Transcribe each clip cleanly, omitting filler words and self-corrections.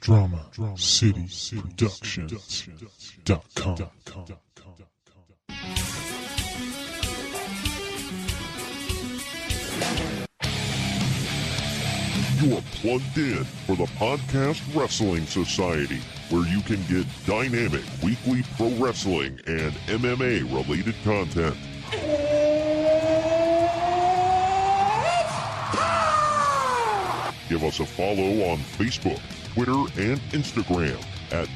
DramaCityProductions.com. You are plugged in for the Podcast Wrestling Society, where you can get dynamic weekly pro wrestling and MMA-related content. Give us a follow on Facebook, Twitter, and Instagram at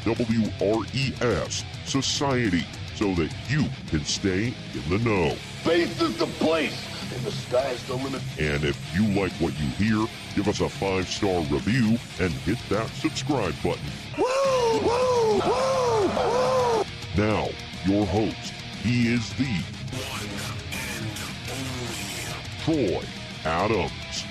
PODWRES Society so that you can stay in the know. Faith is the place, and the sky's the limit. And if you like what you hear, give us a 5-star review and hit that subscribe button. Woo! Woo! Woo! Woo! Now, your host, he is the one and only Troy Adams.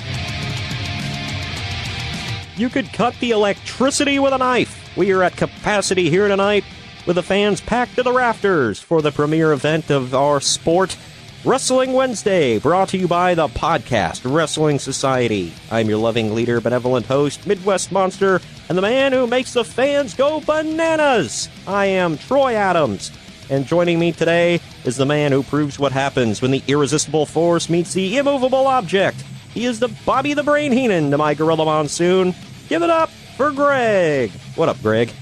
You could cut the electricity with a knife. We are at capacity here tonight with the fans packed to the rafters for the premiere event of our sport, Wrestling Wednesday, brought to you by the Podcast Wrestling Society. I'm your loving leader, benevolent host, Midwest Monster, and the man who makes the fans go bananas. I am Troy Adams, and joining me today is the man who proves what happens when the irresistible force meets the immovable object. He is the Bobby the Brain Heenan to my Gorilla Monsoon. Give it up for Greg. What up, Greg?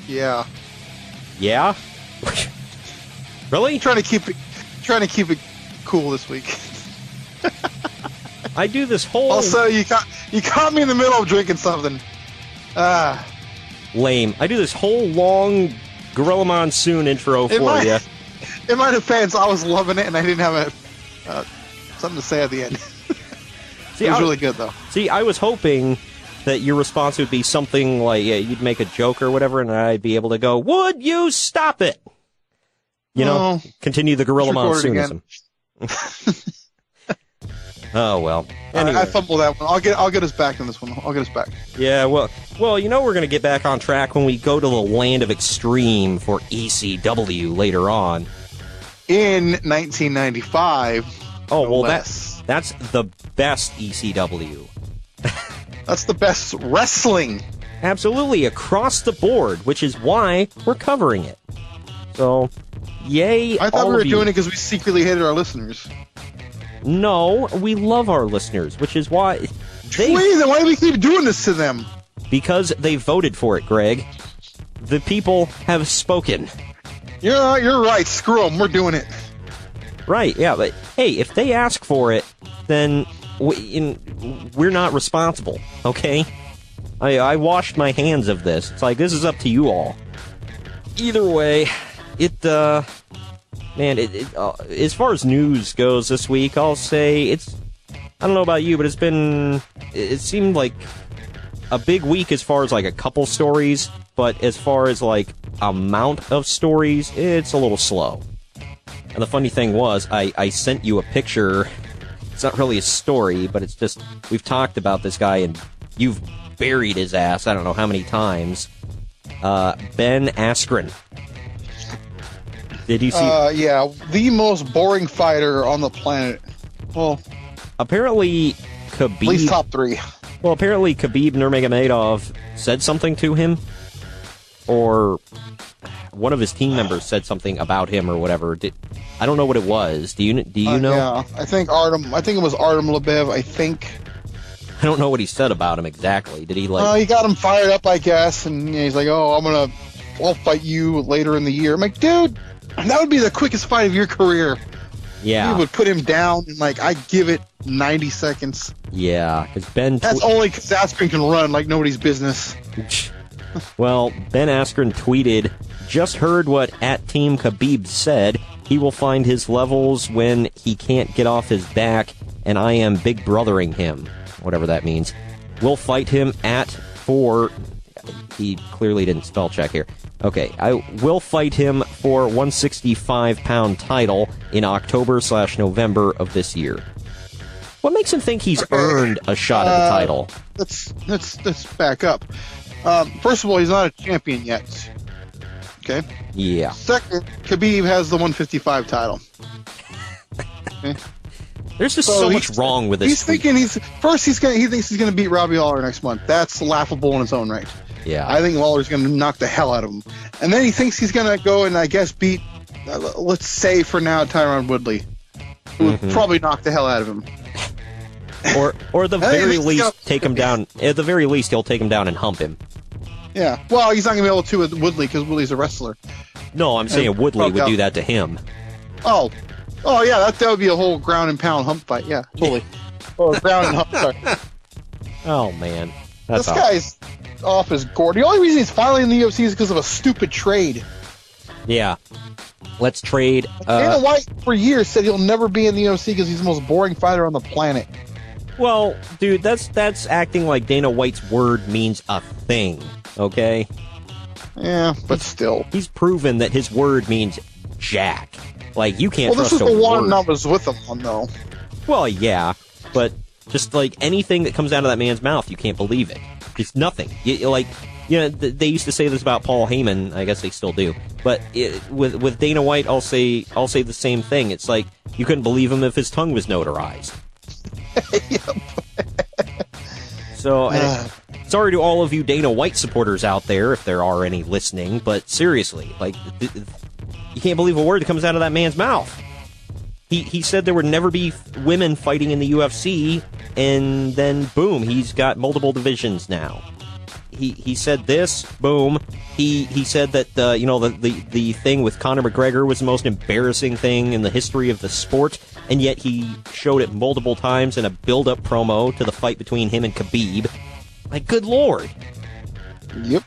Yeah. Yeah? Really? Trying to keep it cool this week. I do this whole... Also, you caught me in the middle of drinking something. Lame. I do this whole long Gorilla Monsoon intro for you. In my defense, I was loving it, and I didn't have something to say at the end. See, it was really good, though. See, I was hoping that your response would be something like, you'd make a joke or whatever, and I'd be able to go, would you stop it? You know, continue the Gorilla Monsoonism. Oh, well. Anyway. I fumbled that one. I'll get us back in this one. I'll get us back. Yeah, well, we're going to get back on track when we go to the land of extreme for ECW later on. In 1995. Oh, well, that's the best ECW. That's the best wrestling. Absolutely, across the board, which is why we're covering it. So, yay, I thought all we were of you. doing it because we secretly hated our listeners. No, we love our listeners, which is why Then why do we keep doing this to them? Because they voted for it, Greg. The people have spoken. You're right. Screw them. We're doing it. Right, yeah, but hey, if they ask for it, then we're not responsible, okay? I washed my hands of this. It's like, this is up to you all. Either way, as far as news goes this week, I'll say I don't know about you, but it seemed like a big week as far as like a couple stories, but as far as like amount of stories, it's a little slow. And the funny thing was, I sent you a picture. It's not really a story, but it's just, we've talked about this guy, and you've buried his ass I don't know how many times. Ben Askren. Did you see? Yeah, the most boring fighter on the planet. Well, apparently Khabib... At least top 3. Well, apparently Khabib Nurmagomedov said something to him, or one of his team members said something about him or whatever. I don't know what it was. Do you know? Yeah, I think it was Artem Lebev, I think. I don't know what he said about him exactly. Did he like... he got him fired up, I guess, and he's like, I'll fight you later in the year. I'm like, dude, that would be the quickest fight of your career. Yeah. You would put him down in, I give it 90 seconds. Yeah, because Ben... That's only because Askren can run like nobody's business. Well, Ben Askren tweeted, "Just heard what @Team Khabib said. He will find his levels when he can't get off his back, and I am big brothering him." Whatever that means. We'll fight him he clearly didn't spell check here. Okay, I will fight him for 165-pound title in October/November of this year. What makes him think he's earned a shot at the title? Let's back up. First of all, he's not a champion yet. Okay? Yeah. Second, Khabib has the 155 title. Okay? There's just so much wrong with this. He's thinking he thinks he's gonna beat Robbie Lawler next month. That's laughable in its own right. Yeah. I think Lawler's gonna knock the hell out of him, and then he thinks he's gonna go and I guess beat, let's say for now, Tyron Woodley, who would probably knock the hell out of him. Or at the very least, take him down. At the very least, he'll take him down and hump him. Yeah. Well, he's not gonna be able to with Woodley because Woodley's a wrestler. No, I'm saying Woodley would do that to him. Oh yeah, that would be a whole ground and pound hump fight. Yeah, totally. Ground and hump fight. Oh man, this guy's off his gourd. The only reason he's finally in the UFC is because of a stupid trade. Yeah, let's trade. Dana White for years said he'll never be in the UFC because he's the most boring fighter on the planet. Well, dude, that's acting like Dana White's word means a thing. Okay. Yeah, but still, he's proven that his word means jack. Like, you can't trust a word. Well, this is the one I was with him on, though. Well, yeah, but just, like, anything that comes out of that man's mouth, you can't believe it. It's nothing. They used to say this about Paul Heyman. I guess they still do. But with Dana White, I'll say the same thing. It's like, you couldn't believe him if his tongue was notarized. So, sorry to all of you Dana White supporters out there, if there are any listening, but seriously, like, you can't believe a word that comes out of that man's mouth. He said there would never be women fighting in the UFC, and then boom, he's got multiple divisions now. He said this, boom. He said that the thing with Conor McGregor was the most embarrassing thing in the history of the sport, and yet he showed it multiple times in a build-up promo to the fight between him and Khabib. Like, good lord. Yep.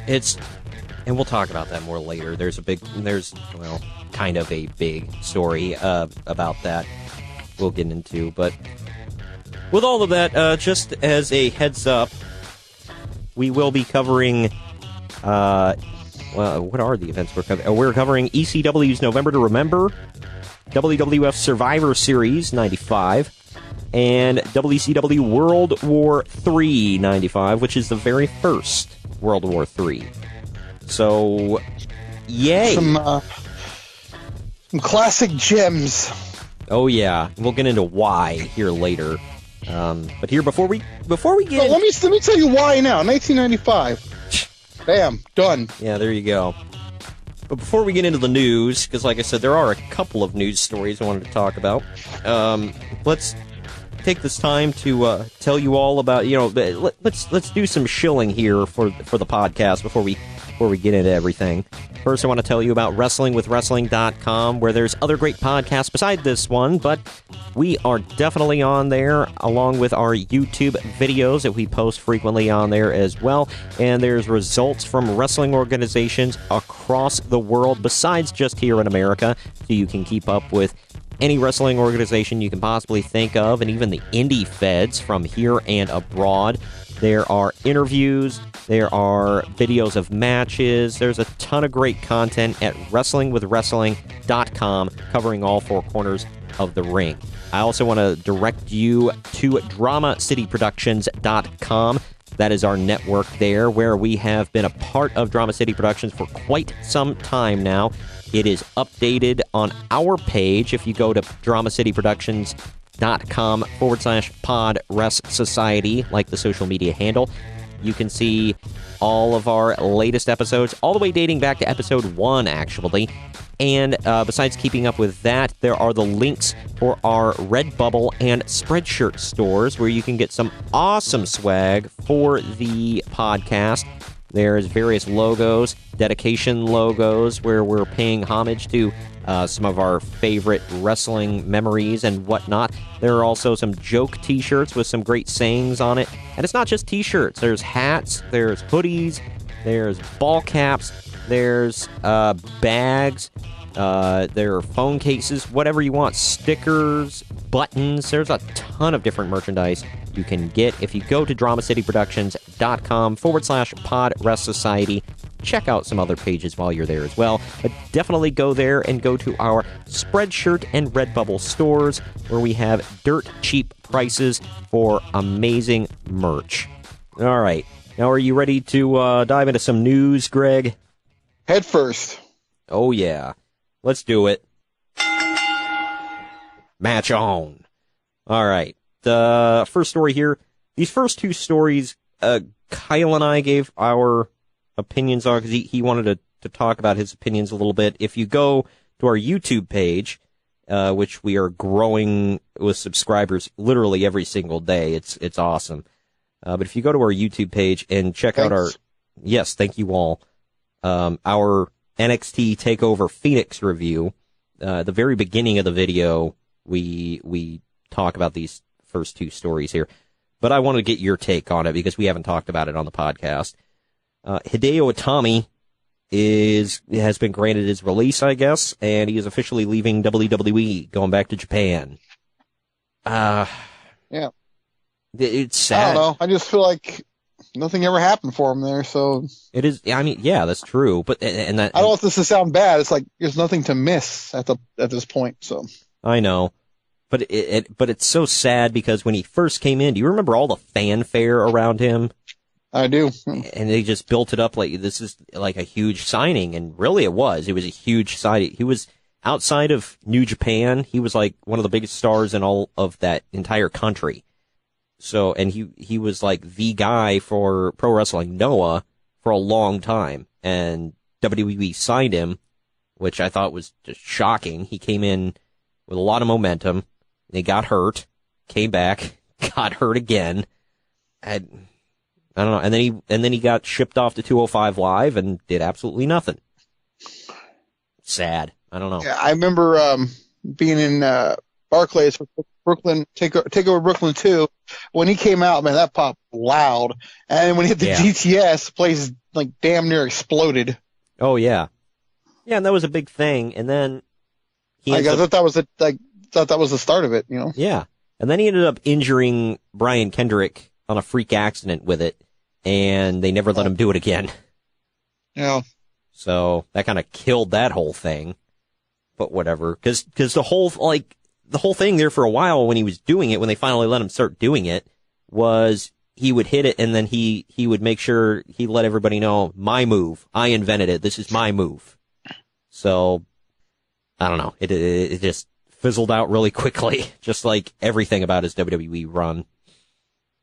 And we'll talk about that more later. There's kind of a big story about that we'll get into. But with all of that, just as a heads up, we will be covering, what are the events we're covering? We're covering ECW's November to Remember, WWF Survivor Series 95, and WCW World War III 95, which is the very first World War III. So, yay! Some classic gems. Oh yeah, we'll get into why here later. But here before we get, let me tell you why now. 1995. Bam, done. Yeah, there you go. But before we get into the news, because like I said, there are a couple of news stories I wanted to talk about. Let's take this time to tell you all about. Let's do some shilling here for the podcast before we get into everything. First, I want to tell you about WrestlingWithWrestling.com, where there's other great podcasts beside this one, but we are definitely on there, along with our YouTube videos that we post frequently on there as well. And there's results from wrestling organizations across the world, besides just here in America, so you can keep up with any wrestling organization you can possibly think of, and even the indie feds from here and abroad. There are interviews, there are videos of matches, there's a ton of great content at WrestlingWithWrestling.com covering all four corners of the ring. I also want to direct you to DramaCityProductions.com. That is our network there, where we have been a part of Drama City Productions for quite some time now. It is updated on our page. If you go to DramaCityProductions.com/PodResSociety, like the social media handle, you can see all of our latest episodes, all the way dating back to episode 1, actually. And besides keeping up with that, there are the links for our Redbubble and Spreadshirt stores, where you can get some awesome swag for the podcast. There's various logos, dedication logos, where we're paying homage to some of our favorite wrestling memories and whatnot. There are also some joke t-shirts with some great sayings on it. And it's not just t-shirts. There's hats, there's hoodies, there's ball caps, there's bags, there are phone cases, whatever you want, stickers, buttons. There's a ton of different merchandise you can get if you go to DramaCityProductions.com/PodResSociety. Check out some other pages while you're there as well. But definitely go there and go to our Spreadshirt and Redbubble stores, where we have dirt cheap prices for amazing merch. All right. Now, are you ready to dive into some news, Greg? Head first. Oh, yeah. Let's do it. Match on. All right. The first story here. These first two stories, Kyle and I gave our opinions on because he wanted to talk about his opinions a little bit. If you go to our YouTube page, which we are growing with subscribers literally every single day, it's awesome. But if you go to our YouTube page and check out our, yes, thank you all, our NXT TakeOver Phoenix review, the very beginning of the video, we talk about these first two stories here. But I want to get your take on it because we haven't talked about it on the podcast. Hideo Itami has been granted his release, I guess, and he is officially leaving WWE, going back to Japan. Yeah. It's sad. I don't know. I just feel like nothing ever happened for him there, so... It is, I mean, yeah, that's true, but, and that... I don't want this to sound bad. It's like, there's nothing to miss at this point, so... I know. But it's so sad because when he first came in, do you remember all the fanfare around him? I do. And they just built it up like this is like a huge signing, and really it was. It was a huge signing. He was outside of New Japan. He was like one of the biggest stars in all of that entire country. So, and he was like the guy for Pro Wrestling Noah for a long time, and WWE signed him, which I thought was just shocking. He came in with a lot of momentum. They got hurt, came back, got hurt again. I don't know. And then he got shipped off to 205 Live and did absolutely nothing. Sad. I don't know. Yeah, I remember being in Barclays for Brooklyn, Takeover Brooklyn 2. When he came out, man, that popped loud. And when he hit the GTS, the place like damn near exploded. Oh yeah, yeah, and that was a big thing. And then I thought that was the start of it, you know. Yeah, and then he ended up injuring Brian Kendrick on a freak accident with it, and they never let him do it again. Yeah. So that kind of killed that whole thing. But whatever, because the whole thing there for a while when he was doing it, when they finally let him start doing it, was he would hit it and then he would make sure he let everybody know, my move, I invented it, this is my move. So I don't know, it just fizzled out really quickly, just like everything about his WWE run.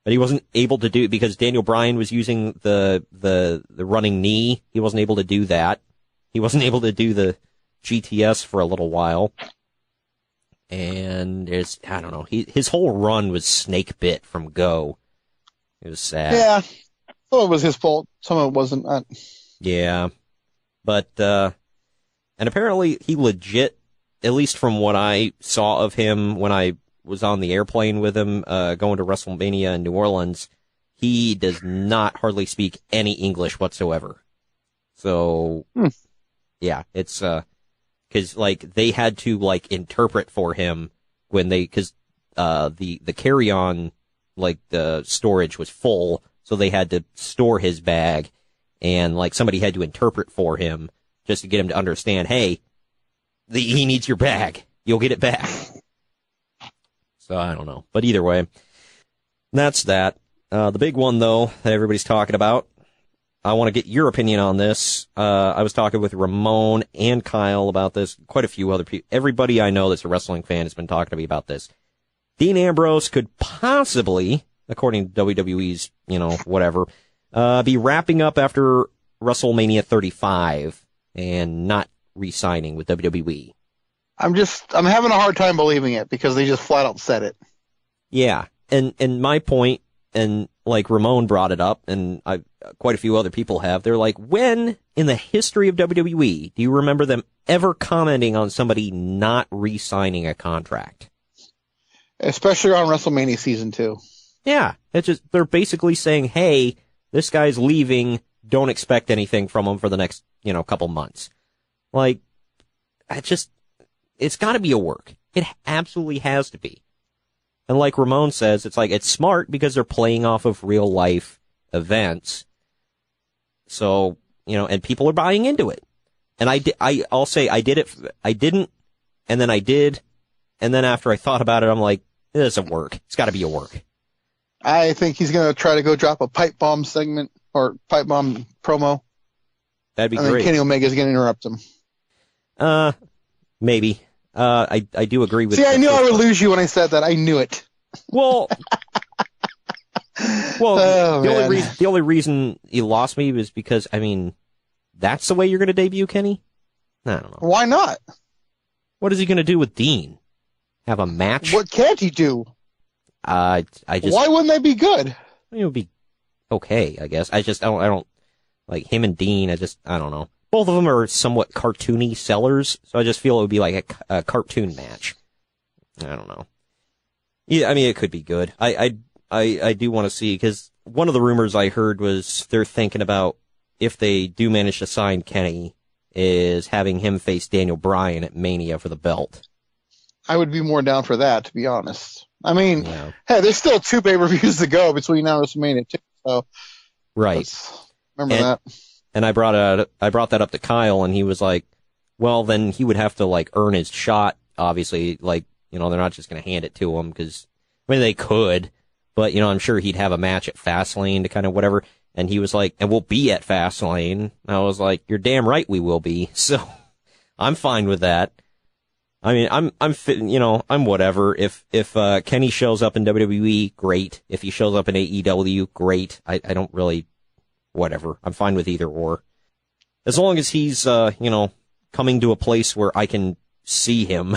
But he wasn't able to do it because Daniel Bryan was using the running knee. He wasn't able to do that. He wasn't able to do the GTS for a little while. And I don't know, his whole run was snake bit from go. It was sad. Yeah. Some of it was his fault. Some of it wasn't. Yeah. But, and apparently he legit, at least from what I saw of him when I was on the airplane with him, going to WrestleMania in New Orleans, he does not hardly speak any English whatsoever. So, yeah, it's, cause like they had to like interpret for him when cause, the carry-on, like the storage was full, so they had to store his bag, and like somebody had to interpret for him just to get him to understand, hey, he needs your bag. You'll get it back. So I don't know. But either way, that's that. The big one, though, that everybody's talking about, I want to get your opinion on this. I was talking with Ramon and Kyle about this. Quite a few other people. Everybody I know that's a wrestling fan has been talking to me about this. Dean Ambrose could possibly, according to WWE's, whatever, be wrapping up after WrestleMania 35 and not re-signing with WWE. I'm having a hard time believing it because they just flat out said it. Yeah. And my point, and like Ramon brought it up, and quite a few other people have, they're like, when in the history of WWE do you remember them ever commenting on somebody not re-signing a contract? Especially on WrestleMania Season 2. Yeah. It's just, they're basically saying, hey, this guy's leaving, don't expect anything from him for the next, couple months. Like, it's gotta be a work. It absolutely has to be. And like Ramon says, it's like, it's smart because they're playing off of real life events. So, and people are buying into it. And I'll say I didn't, and then I did. And then after I thought about it, I'm like, it doesn't work. It's gotta be a work. I think he's going to try to go drop a pipe bomb segment or pipe bomb promo. That'd be great. And then Kenny Omega's going to interrupt him. Maybe. I do agree with. See, I knew I would lose you when I said that. I knew it. Well, the only reason he lost me was because, I mean, that's the way you're going to debut Kenny? I don't know. Why not? What is he going to do with Dean? Have a match? What can't he do? Why wouldn't they be good? It would be okay, I guess. I don't like him and Dean. I don't know. Both of them are somewhat cartoony sellers, so I just feel it would be like a cartoon match. I don't know. Yeah, I mean, it could be good. I do want to see, because one of the rumors I heard was they're thinking about, if they do manage to sign Kenny, is having him face Daniel Bryan at Mania for the belt. I would be more down for that, to be honest. I mean, hey, there's still 2 pay-per-views to go between now and WrestleMania 2, so right. Remember that. And I brought that up to Kyle, and he was like, well, then he would have to, like, earn his shot, obviously. Like, you know, they're not just going to hand it to him, because, I mean, they could, but, you know, I'm sure he'd have a match at Fastlane to kind of whatever. And he was like, and we'll be at Fastlane. I was like, you're damn right we will be. So I'm fine with that. I mean, I'm whatever. If Kenny shows up in WWE, great. If he shows up in AEW, great. I don't really, whatever. I'm fine with either or. As long as he's, coming to a place where I can see him,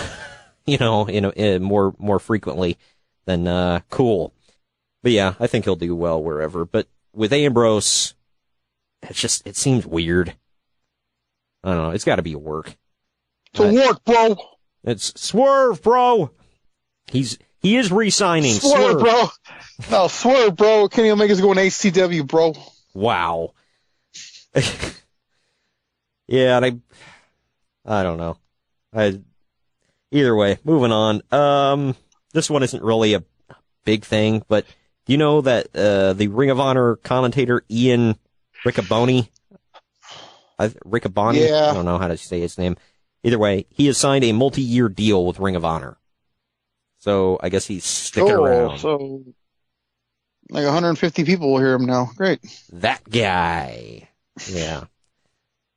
more frequently, then, cool. But yeah, I think he'll do well wherever. But with Ambrose, it seems weird. I don't know. It's got to be a work. It's a work, bro. It's Swerve, bro. He is re-signing. Swerve, bro. No, Swerve, bro. Kenny Omega's going HCW, bro. Wow. Yeah, and I don't know. Either way, moving on. This one isn't really a big thing, but do you know that the Ring of Honor commentator Ian Riccaboni? Riccaboni? Yeah. I don't know how to say his name. Either way, he has signed a multi-year deal with Ring of Honor. So I guess he's sticking around. So like 150 people will hear him now. Great. That guy. Yeah.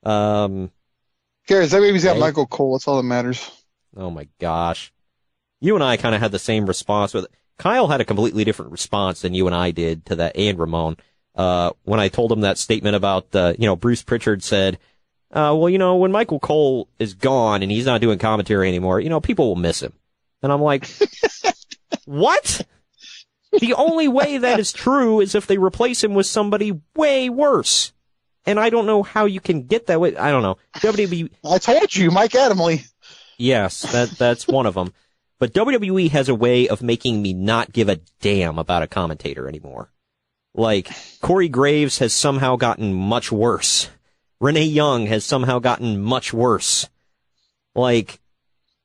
Cares? That baby's got Michael Cole. That's all that matters. Oh my gosh. You and I kind of had the same response with it. Kyle had a completely different response than you and I did to that, and Ramon. When I told him that statement about, Bruce Pritchard said, when Michael Cole is gone and he's not doing commentary anymore, people will miss him. And I'm like, what? The only way that is true is if they replace him with somebody way worse. And I don't know how you can get that way. I don't know. WWE. I told you, Mike Adamle. Yes, that's one of them. But WWE has a way of making me not give a damn about a commentator anymore. Like, Corey Graves has somehow gotten much worse. Renee Young has somehow gotten much worse. Like,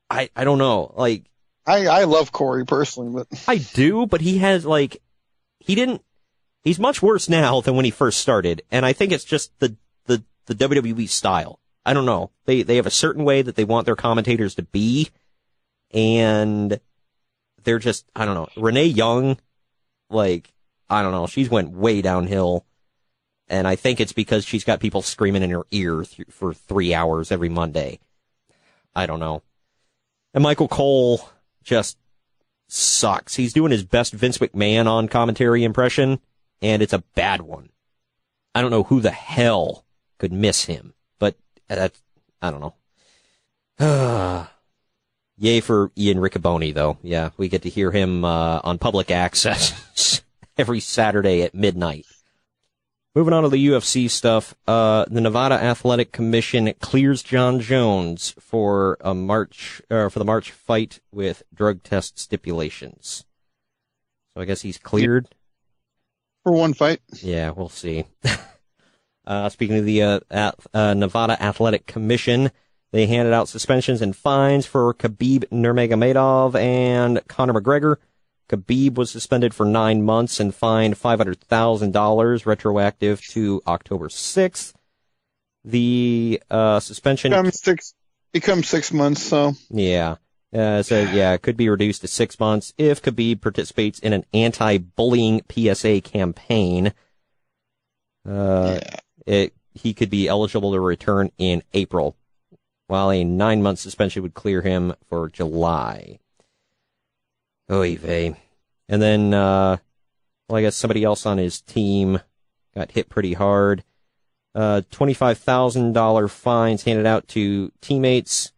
I don't know. Like, I love Corey personally, but I do, but he has, like, he's much worse now than when he first started. And I think it's just the WWE style. I don't know. They have a certain way that they want their commentators to be. And they're just, I don't know. Renee Young, like, I don't know. She's went way downhill. And I think it's because she's got people screaming in her ear for 3 hours every Monday. I don't know. And Michael Cole just sucks. He's doing his best Vince McMahon on commentary impression, and it's a bad one. I don't know who the hell could miss him, but I don't know. Yay for Ian Riccaboni, though. Yeah, we get to hear him on public access every Saturday at midnight. Moving on to the UFC stuff, the Nevada Athletic Commission clears John Jones for the March fight with drug test stipulations. So I guess he's cleared for one fight. Yeah, we'll see. Speaking of the Nevada Athletic Commission, they handed out suspensions and fines for Khabib Nurmagomedov and Conor McGregor. Khabib was suspended for 9 months and fined $500,000, retroactive to October 6th. The suspension becomes 6 months. So yeah, it could be reduced to 6 months if Khabib participates in an anti-bullying PSA campaign. He could be eligible to return in April, while a 9-month suspension would clear him for July. Oy vey. And then, I guess somebody else on his team got hit pretty hard. $25,000 fines handed out to teammates.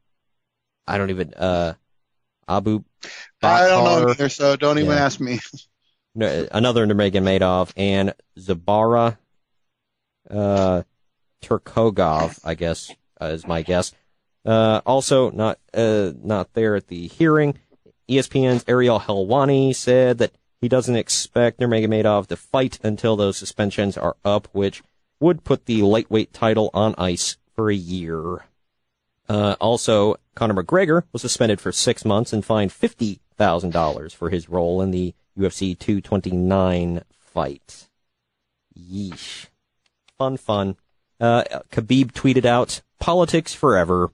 I don't even, Abu Bakr. I don't know either, so don't even ask me. No, another Nurmagomedov and Zabara Turkogov, I guess, is my guess. Also not there at the hearing. ESPN's Ariel Helwani said that he doesn't expect Nurmagomedov to fight until those suspensions are up, which would put the lightweight title on ice for a year. Also, Conor McGregor was suspended for 6 months and fined $50,000 for his role in the UFC 229 fight. Yeesh. Fun. Khabib tweeted out, "Politics forever."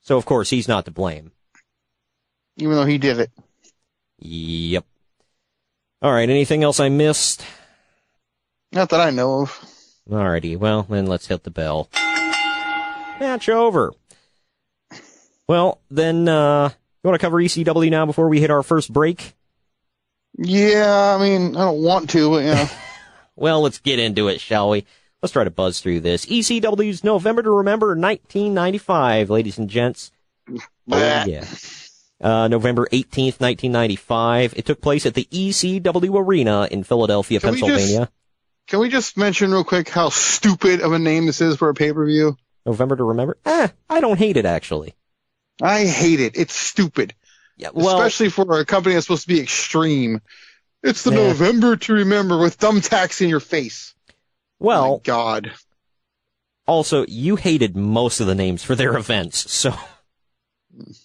So, of course, he's not to blame. Even though he did it. Yep. All right, anything else I missed? Not that I know of. Alrighty, well, then let's hit the bell. Match over. Well, then, you want to cover ECW now before we hit our first break? Yeah, I mean, I don't want to, but yeah. Well, let's get into it, shall we? Let's try to buzz through this. ECW's November to Remember 1995, ladies and gents. Yeah. November 18th, 1995. It took place at the ECW Arena in Philadelphia, Pennsylvania. Can we just mention real quick how stupid of a name this is for a pay-per-view? November to Remember? I don't hate it, actually. I hate it. It's stupid. Yeah, well, especially for a company that's supposed to be extreme. It's the November to Remember with thumbtacks in your face. Well, oh my God. Also, you hated most of the names for their events, so...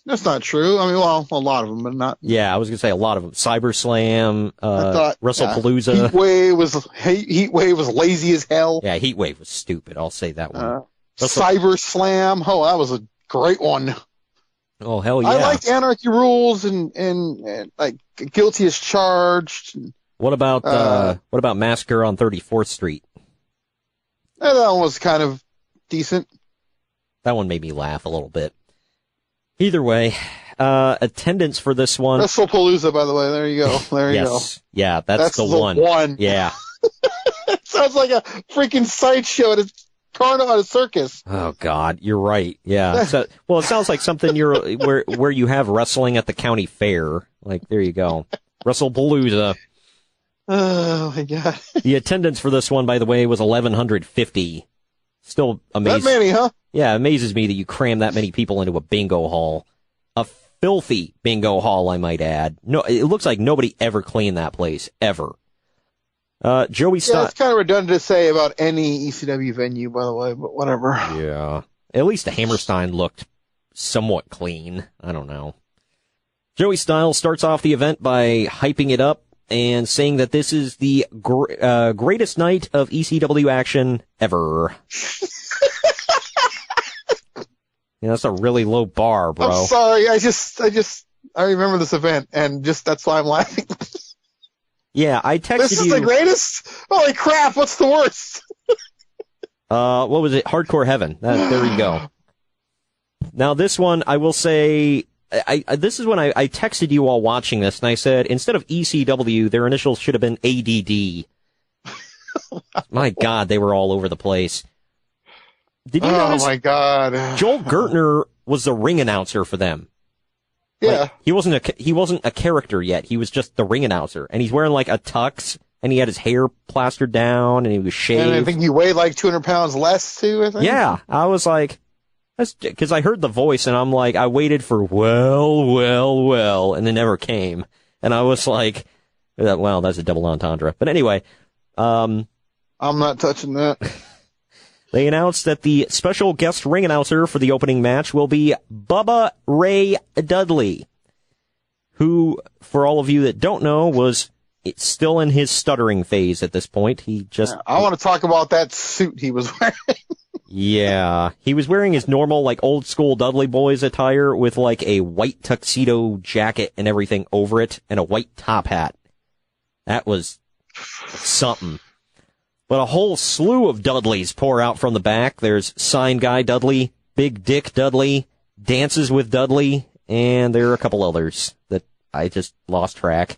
That's not true. I mean, well, a lot of them, but not... Yeah, I was going to say a lot of them. CyberSlam, WrestlePalooza. Heatwave was lazy as hell. Yeah, Heatwave was stupid. I'll say that one. CyberSlam. Oh, that was a great one. Oh, hell yeah. I liked Anarchy Rules and like Guilty as Charged. What about Massacre on 34th Street? That one was kind of decent. That one made me laugh a little bit. Either way, attendance for this one. WrestlePalooza, by the way. There you go. There you go. Yeah, that's the one. Yeah. It sounds like a freaking sideshow at a carnival, at a circus. Oh God, you're right. Yeah. So, well, it sounds like something where you have wrestling at the county fair. Like, there you go. WrestlePalooza. Oh my God. The attendance for this one, by the way, was 1,150. Still amazing. That many, huh? Yeah, it amazes me that you cram that many people into a bingo hall. A filthy bingo hall, I might add. No, it looks like nobody ever cleaned that place, ever. Joey Styles. Yeah, it's kind of redundant to say about any ECW venue, by the way, but whatever. Yeah. At least the Hammerstein looked somewhat clean. I don't know. Joey Styles starts off the event by hyping it up and saying that this is the greatest night of ECW action ever. Yeah, that's a really low bar, bro. I'm sorry. I remember this event, and that's why I'm laughing. Yeah, I texted you. This is the greatest? Holy crap, what's the worst? What was it? Hardcore Heaven. There you go. Now, this one, I will say, this is when I texted you while watching this, and I said, instead of ECW, their initials should have been ADD. My God, they were all over the place. Did you notice? Oh my God. Joel Gertner was the ring announcer for them. Yeah. Like, he wasn't a character yet. He was just the ring announcer. And he's wearing like a tux, and he had his hair plastered down, and he was shaved. And I think he weighed like 200 pounds less too, I think. Yeah. I was like, that's because I heard the voice, and I'm like, I waited for well, and it never came. And I was like, well, that's a double entendre. But anyway, I'm not touching that. They announced that the special guest ring announcer for the opening match will be Bubba Ray Dudley, who, for all of you that don't know, was still in his stuttering phase at this point. I want to talk about that suit he was wearing. Yeah. He was wearing his normal, like, old school Dudley Boys attire with, like, a white tuxedo jacket and everything over it and a white top hat. That was something. But a whole slew of Dudleys pour out from the back. There's Sign Guy Dudley, Big Dick Dudley, Dances with Dudley, and there are a couple others that I just lost track.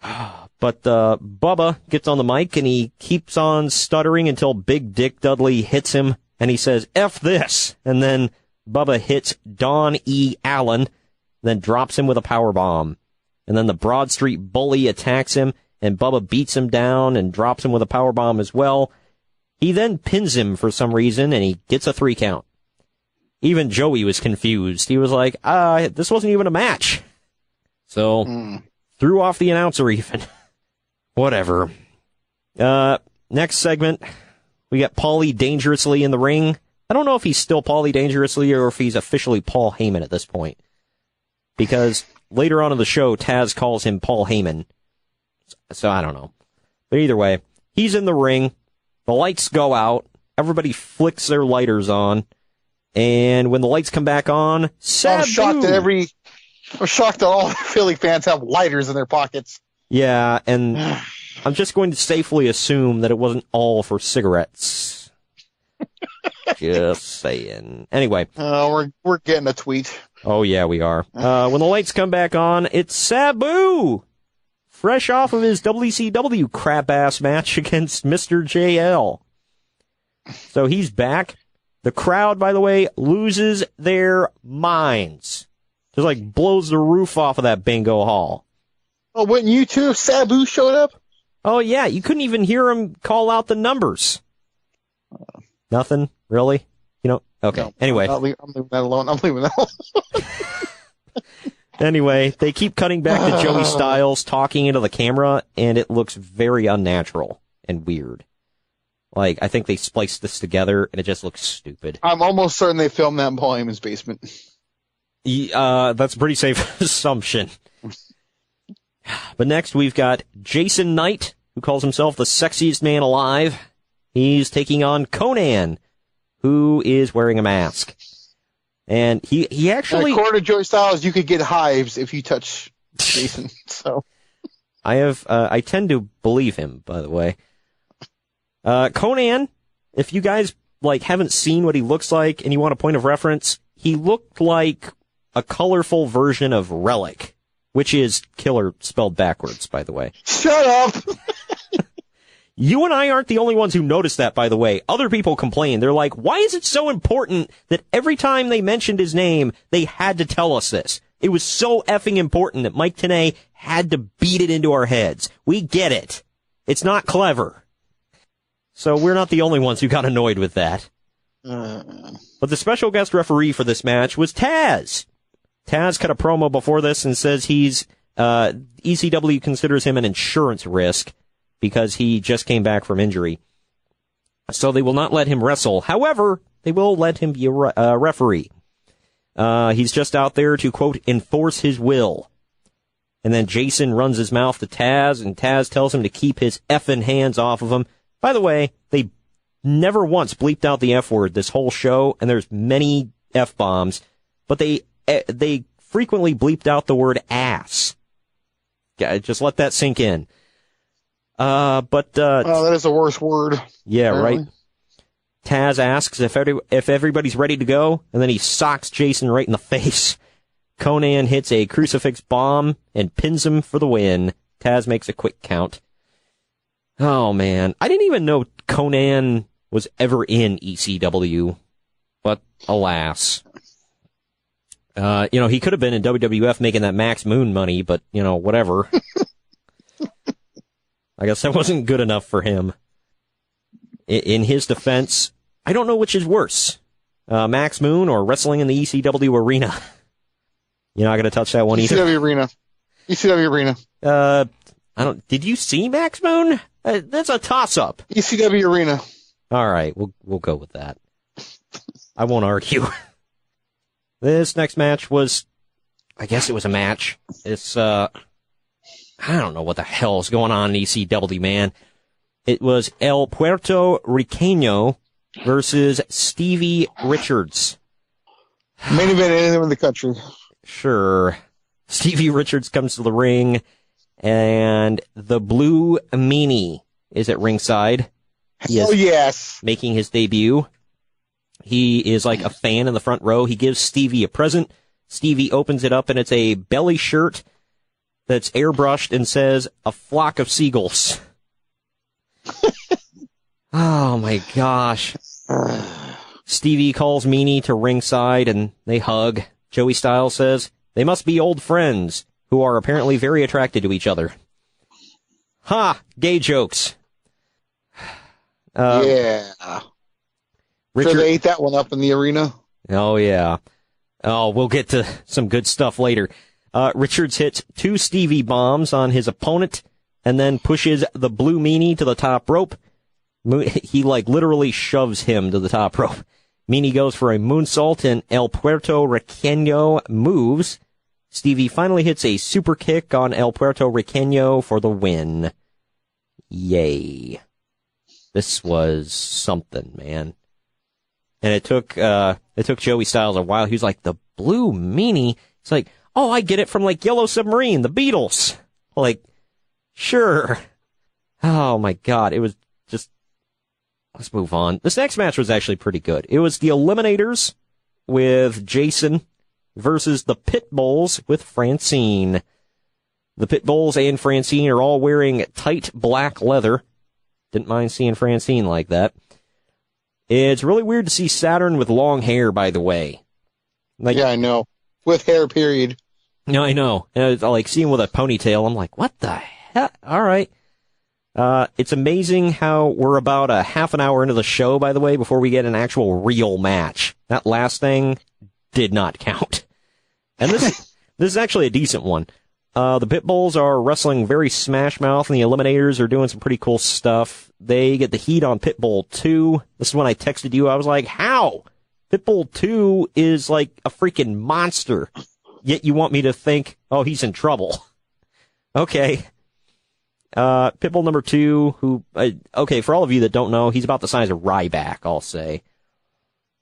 But Bubba gets on the mic, and he keeps on stuttering until Big Dick Dudley hits him, and he says, F this! And then Bubba hits Don E. Allen, then drops him with a powerbomb. And then the Broad Street Bully attacks him, and Bubba beats him down and drops him with a powerbomb as well. He then pins him for some reason, and he gets a 3 count. Even Joey was confused. He was like, this wasn't even a match. So, threw off the announcer even. Whatever. Next segment, we got Paulie Dangerously in the ring. I don't know if he's still Paulie Dangerously or if he's officially Paul Heyman at this point. Because later on in the show, Taz calls him Paul Heyman. So I don't know. But either way, he's in the ring. The lights go out. Everybody flicks their lighters on. And when the lights come back on, Sabu! I'm shocked that all the Philly fans have lighters in their pockets. Yeah, and I'm just going to safely assume that it wasn't all for cigarettes. Just saying. Anyway. We're getting a tweet. Oh, yeah, we are. When the lights come back on, it's Sabu! Fresh off of his WCW crap-ass match against Mr. JL. So he's back. The crowd, by the way, loses their minds. Just like blows the roof off of that bingo hall. Oh, wouldn't you too if Sabu showed up? Oh, yeah, you couldn't even hear him call out the numbers. Nothing? Really? You know? Okay, no, anyway. I'm leaving that alone. Anyway, they keep cutting back to Joey Styles talking into the camera, and it looks very unnatural and weird. Like, I think they spliced this together, and it just looks stupid. I'm almost certain they filmed that in Paul Heyman's basement. That's a pretty safe assumption. But next, we've got Jason Knight, who calls himself the sexiest man alive. He's taking on Conan, who is wearing a mask. And he actually... according to Joey Styles, you could get hives if you touch Jason, so... I tend to believe him, by the way. Conan, if you guys, haven't seen what he looks like and you want a point of reference, he looked like a colorful version of Relic, which is killer spelled backwards, by the way. Shut up! You and I aren't the only ones who noticed that, by the way. Other people complain. They're like, why is it so important that every time they mentioned his name, they had to tell us this? It was so effing important that Mike Tenay had to beat it into our heads. We get it. It's not clever. So we're not the only ones who got annoyed with that. But the special guest referee for this match was Taz. Taz cut a promo before this and says ECW considers him an insurance risk because he just came back from injury. So they will not let him wrestle. However, they will let him be a referee. He's just out there to, quote, enforce his will. And then Jason runs his mouth to Taz, and Taz tells him to keep his effing hands off of him. By the way, they never once bleeped out the F word this whole show, and there's many F-bombs, but they frequently bleeped out the word ass. Just let that sink in. That is the worst word. Yeah, apparently. right. Taz asks if everybody's ready to go, and then he socks Jason right in the face. Conan hits a crucifix bomb and pins him for the win. Taz makes a quick count. Oh, man. I didn't even know Conan was ever in ECW, but alas. He could have been in WWF making that Max Moon money, but, whatever. I guess that wasn't good enough for him. In his defense, I don't know which is worse. Max Moon or wrestling in the ECW arena. You're not going to touch that one either? ECW arena. Did you see Max Moon? That's a toss-up. ECW arena. All right, we'll go with that. I won't argue. This next match was, I guess it was a match. It's, I don't know what the hell is going on in ECW, man. It was El Puerto Riqueño versus Stevie Richards. Main event anywhere in the country. Sure. Stevie Richards comes to the ring, and the Blue Meanie is at ringside. Yes. Making his debut. He is like a fan in the front row. He gives Stevie a present. Stevie opens it up, and it's a belly shirt that's airbrushed and says, "A flock of seagulls." Oh, my gosh. Stevie calls Meanie to ringside, and they hug. Joey Styles says, "They must be old friends who are apparently very attracted to each other." Ha! Gay jokes. Yeah. Richard, Sure they ate that one up in the arena. Oh, yeah. Oh, we'll get to some good stuff later. Richards hits 2 Stevie bombs on his opponent and then pushes the Blue Meanie to the top rope. He, literally shoves him to the top rope. Meanie goes for a moonsault and El Puerto Riqueño moves. Stevie finally hits a super kick on El Puerto Riqueño for the win. Yay. This was something, man. And it took Joey Styles a while. He was like, "The Blue Meanie?" It's like, "Oh, I get it from Yellow Submarine, the Beatles." Sure. Oh my God. It was just, let's move on. This next match was actually pretty good. It was the Eliminators with Jason versus the Pitbulls with Francine. The Pitbulls and Francine are all wearing tight black leather. Didn't mind seeing Francine like that. It's really weird to see Saturn with long hair, by the way. Yeah, I know. With hair, period. No, I know. And seeing with a ponytail, I'm like, what the heck? All right. It's amazing how we're about a half an hour into the show, by the way, before we get an actual real match. That last thing did not count. And this is actually a decent one. The Pitbulls are wrestling very Smash Mouth, and the Eliminators are doing some pretty cool stuff. They get the heat on Pitbull 2. This is when I texted you. I was like, how? Pitbull 2 is like a freaking monster. Yet you want me to think, oh, he's in trouble. Okay. Pitbull number 2, who, okay, for all of you that don't know, he's about the size of Ryback, I'll say.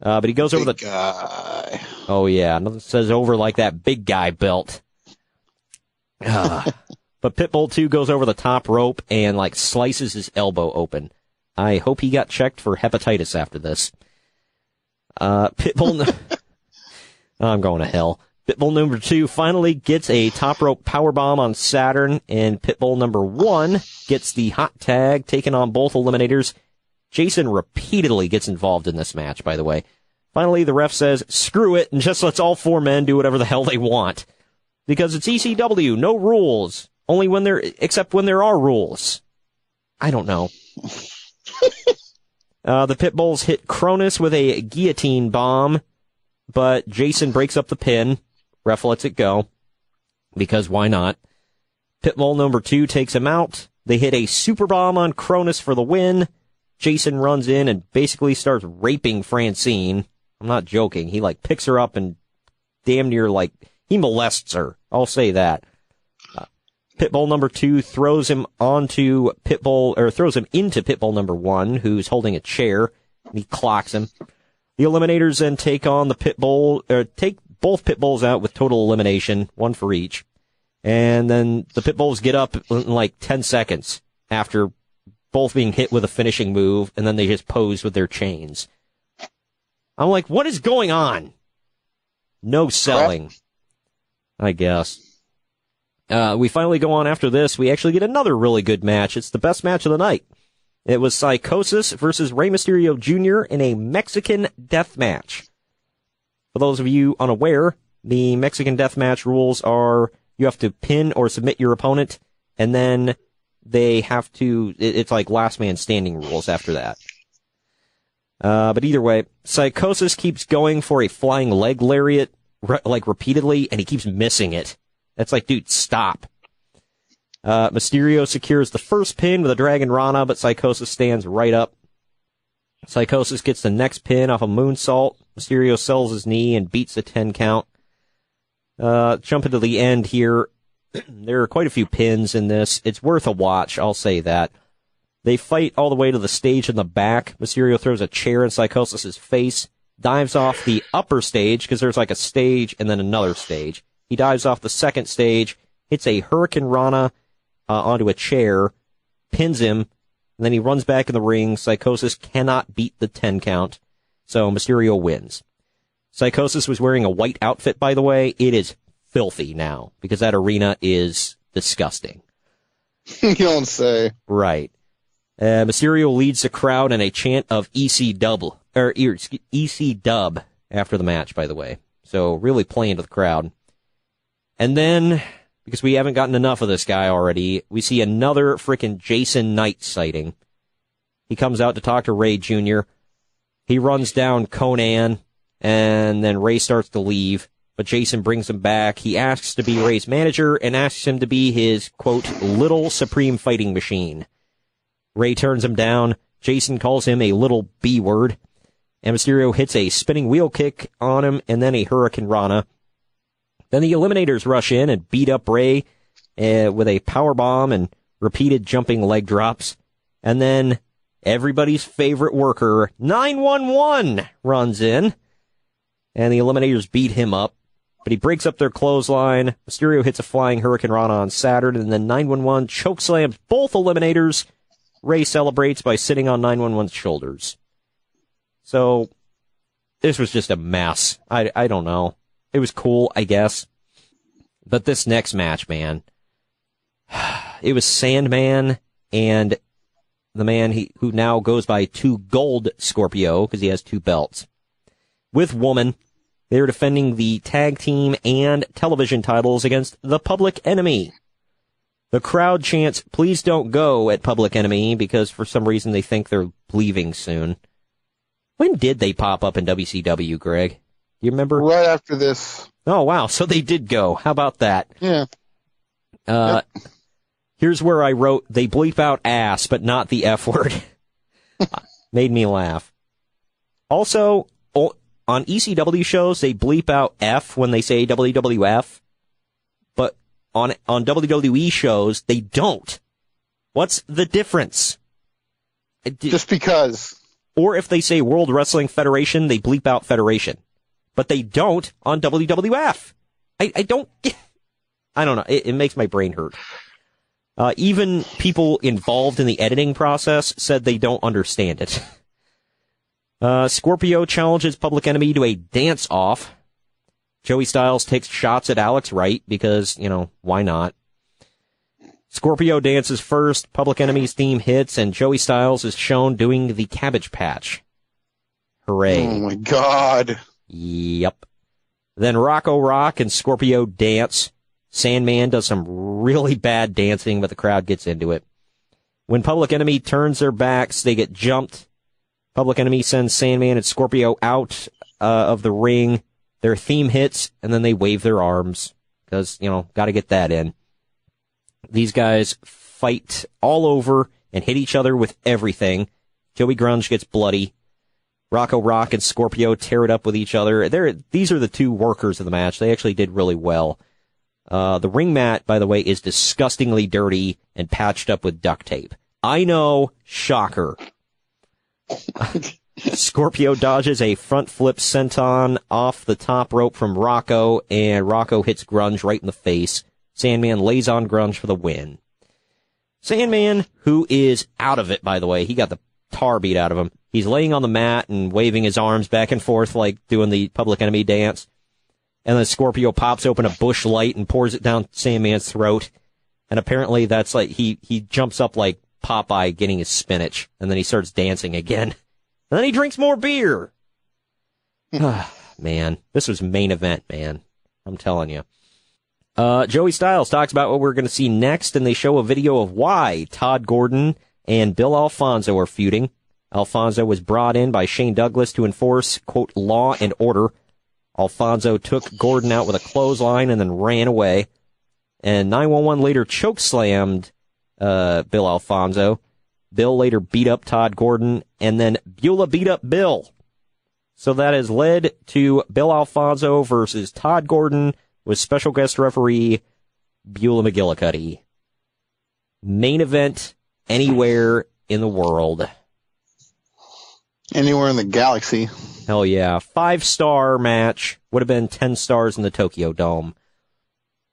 But he goes over the guy. Oh, yeah. Nothing says over like that big guy belt. But Pitbull 2 goes over the top rope and slices his elbow open. I hope he got checked for hepatitis after this. Pitbull I'm going to hell. Pitbull number 2 finally gets a top rope powerbomb on Saturn, and Pitbull number 1 gets the hot tag taken on both Eliminators. Jason repeatedly gets involved in this match, by the way. Finally, the ref says, screw it, and just lets all 4 men do whatever the hell they want. Because it's ECW, no rules. Except when there are rules. I don't know. The Pitbulls hit Cronus with a guillotine bomb, but Jason breaks up the pin. Ref lets it go. Because why not? Pitbull number 2 takes him out. They hit a super bomb on Cronus for the win. Jason runs in and basically starts raping Francine. I'm not joking. He picks her up and damn near he molests her. I'll say that. Pitbull number 2 throws him into Pitbull number 1, who's holding a chair. And he clocks him. The Eliminators then take on take both Pitbulls out with total elimination, 1 for each. And then the Pitbulls get up in 10 seconds after both being hit with a finishing move, and then they just pose with their chains. I'm like, what is going on? No selling, I guess. We finally go on after this. We actually get another really good match. It's the best match of the night. It was Psychosis versus Rey Mysterio Jr. in a Mexican death match. For those of you unaware, the Mexican death match rules are you have to pin or submit your opponent, and then they have to, it's like last man standing rules after that. But either way, Psychosis keeps going for a flying leg lariat, repeatedly, and he keeps missing it. That's dude, stop. Mysterio secures the first pin with a Dragon Rana, but Psychosis stands right up. Psychosis gets the next pin off a moonsault. Mysterio sells his knee and beats the 10 count. Jumping to the end here. There are quite a few pins in this. It's worth a watch, I'll say that. They fight all the way to the stage in the back. Mysterio throws a chair in Psychosis' face, dives off the upper stage, because there's a stage and then another stage. He dives off the second stage, hits a Hurricane Rana onto a chair, pins him, and then he runs back in the ring. Psychosis cannot beat the 10 count, so Mysterio wins. Psychosis was wearing a white outfit, by the way. It is filthy now, because that arena is disgusting. You don't say. Right. Mysterio leads the crowd in a chant of EC Dub after the match, by the way. So really playing to the crowd. And then, because we haven't gotten enough of this guy already, we see another frickin' Jason Knight sighting. He comes out to talk to Ray Jr. He runs down Conan, and then Ray starts to leave, but Jason brings him back. He asks to be Ray's manager and asks him to be his, quote, little supreme fighting machine. Ray turns him down. Jason calls him a little B-word, and Mysterio hits a spinning wheel kick on him and then a Hurricane Rana. Then the Eliminators rush in and beat up Ray with a powerbomb and repeated jumping leg drops. And then everybody's favorite worker, 911, runs in, and the Eliminators beat him up. But he breaks up their clothesline. Mysterio hits a flying Hurricane Rana on Saturn, and then 911 chokeslams both Eliminators. Ray celebrates by sitting on 911's shoulders. So, this was just a mess. I don't know. It was cool, I guess. But this next match, man, it was Sandman and the man who now goes by 2 Gold Scorpio, because he has 2 belts, with Woman. They were defending the tag team and television titles against the Public Enemy. The crowd chants, "Please don't go," at Public Enemy, because for some reason they think they're leaving soon. When did they pop up in WCW, Greg? You remember? Right after this. Oh, wow. So they did go. How about that? Yeah. Yep. Here's where I wrote, they bleep out ass, but not the F word. Made me laugh. Also, on ECW shows, they bleep out F when they say WWF, but on WWE shows, they don't. What's the difference? Just because. Or if they say World Wrestling Federation, they bleep out Federation. But they don't on WWF. I don't know. It makes my brain hurt. Even people involved in the editing process said they don't understand it. Scorpio challenges Public Enemy to a dance-off. Joey Styles takes shots at Alex Wright because, why not? Scorpio dances first, Public Enemy's theme hits, and Joey Styles is shown doing the Cabbage Patch. Hooray. Oh my God. Yep. Then Rocco Rock and Scorpio dance. Sandman does some really bad dancing, but the crowd gets into it. When Public Enemy turns their backs, they get jumped. Public Enemy sends Sandman and Scorpio out of the ring. Their theme hits, and then they wave their arms, because, gotta get that in. These guys fight all over and hit each other with everything. Joey Grunge gets bloody. Rocco Rock and Scorpio tear it up with each other. These are the 2 workers of the match. They actually did really well. The ring mat, by the way, is disgustingly dirty and patched up with duct tape. I know, shocker. Scorpio dodges a front flip senton off the top rope from Rocco, and Rocco hits Grunge right in the face. Sandman lays on Grunge for the win. Sandman, who is out of it, by the way, he got the tar beat out of him. He's laying on the mat and waving his arms back and forth like doing the Public Enemy dance. And then Scorpio pops open a bush light and pours it down Sandman's throat. And apparently that's like, he jumps up like Popeye getting his spinach, and then he starts dancing again. And then he drinks more beer. Man, this was main event, man. I'm telling you. Joey Styles talks about what we're going to see next, and they show a video of why Todd Gordon and Bill Alfonso are feuding. Alfonso was brought in by Shane Douglas to enforce, quote, law and order. Alfonso took Gordon out with a clothesline and then ran away. And 911 later chokeslammed Bill Alfonso. Bill later beat up Todd Gordon, and then Beulah beat up Bill. So that has led to Bill Alfonso versus Todd Gordon with special guest referee Beulah McGillicuddy. Main event anywhere in the world. Anywhere in the galaxy. Hell yeah. 5-star match. Would have been 10 stars in the Tokyo Dome.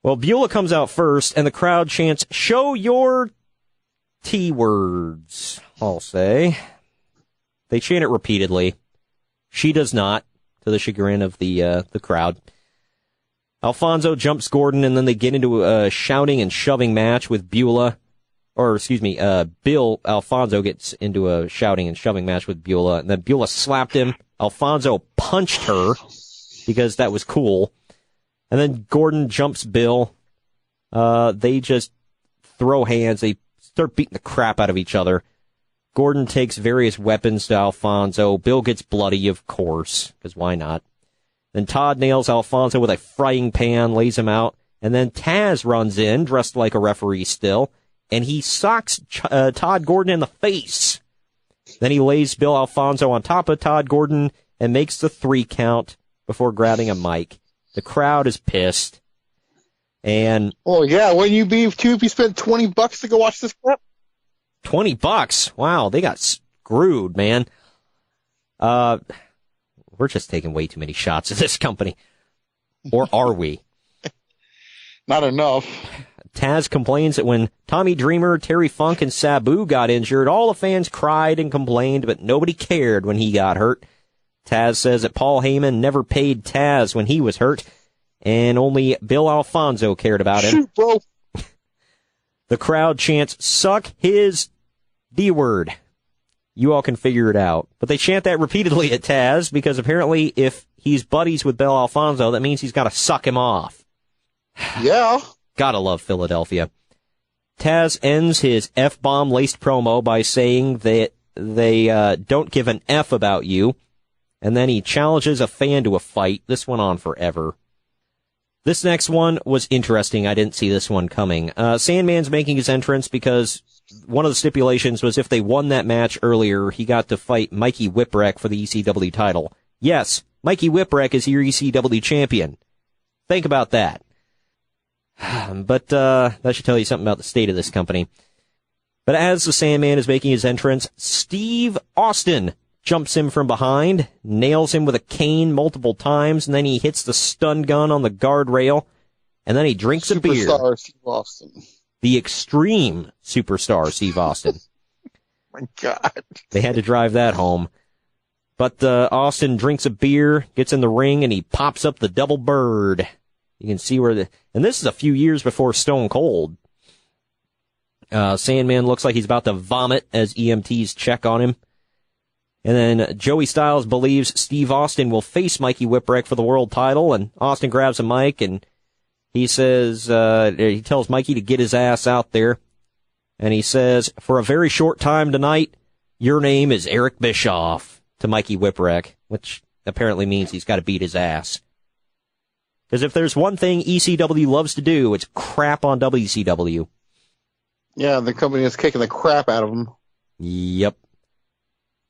Well, Beulah comes out first, and the crowd chants, "Show your T-words," I'll say. They chant it repeatedly. She does not, to the chagrin of the crowd. Alfonso jumps Gordon, and then they get into a shouting and shoving match with Beulah. Bill Alfonso gets into a shouting and shoving match with Beulah, and then Beulah slapped him. Alfonso punched her because that was cool. And then Gordon jumps Bill. They just throw hands. They start beating the crap out of each other. Gordon takes various weapons to Alfonso. Bill gets bloody, of course, because why not? Then Todd nails Alfonso with a frying pan, lays him out. And then Taz runs in, dressed like a referee still, and he socks Todd Gordon in the face. Then he lays Bill Alfonso on top of Todd Gordon and makes the 3 count before grabbing a mic. The crowd is pissed. And oh yeah, wouldn't you be too if you spent $20 to go watch this crap? $20? Wow, they got screwed, man. We're just taking way too many shots at this company. Or are we? Not enough. Taz complains that when Tommy Dreamer, Terry Funk, and Sabu got injured, all the fans cried and complained, but nobody cared when he got hurt. Taz says that Paul Heyman never paid Taz when he was hurt, and only Bill Alfonso cared about him. Shoot, bro. The crowd chants, "Suck his D-word." You all can figure it out. But they chant that repeatedly at Taz, because apparently if he's buddies with Bill Alfonso, that means he's got to suck him off. Yeah. Gotta love Philadelphia. Taz ends his F-bomb laced promo by saying that they don't give an F about you. And then he challenges a fan to a fight. This went on forever. This next one was interesting. I didn't see this one coming. Sandman's making his entrance because one of the stipulations was if they won that match earlier, he got to fight Mikey Whipwreck for the ECW title. Yes, Mikey Whipwreck is your ECW champion. Think about that. But that should tell you something about the state of this company. But as the Sandman is making his entrance, Steve Austin jumps him from behind, nails him with a cane multiple times, and then he hits the stun gun on the guardrail, and then he drinks a beer. Superstar Steve Austin. The extreme superstar Steve Austin. My God. They had to drive that home. But Austin drinks a beer, gets in the ring, and he pops up the double bird. You can see where and this is a few years before Stone Cold. Sandman looks like he's about to vomit as EMTs check on him. And then Joey Styles believes Steve Austin will face Mikey Whipwreck for the world title, and Austin grabs a mic and he says, he tells Mikey to get his ass out there. And he says, for a very short time tonight, your name is Eric Bischoff, to Mikey Whipwreck, which apparently means he's got to beat his ass. Because if there's one thing ECW loves to do, it's crap on WCW. Yeah, the company is kicking the crap out of them. Yep.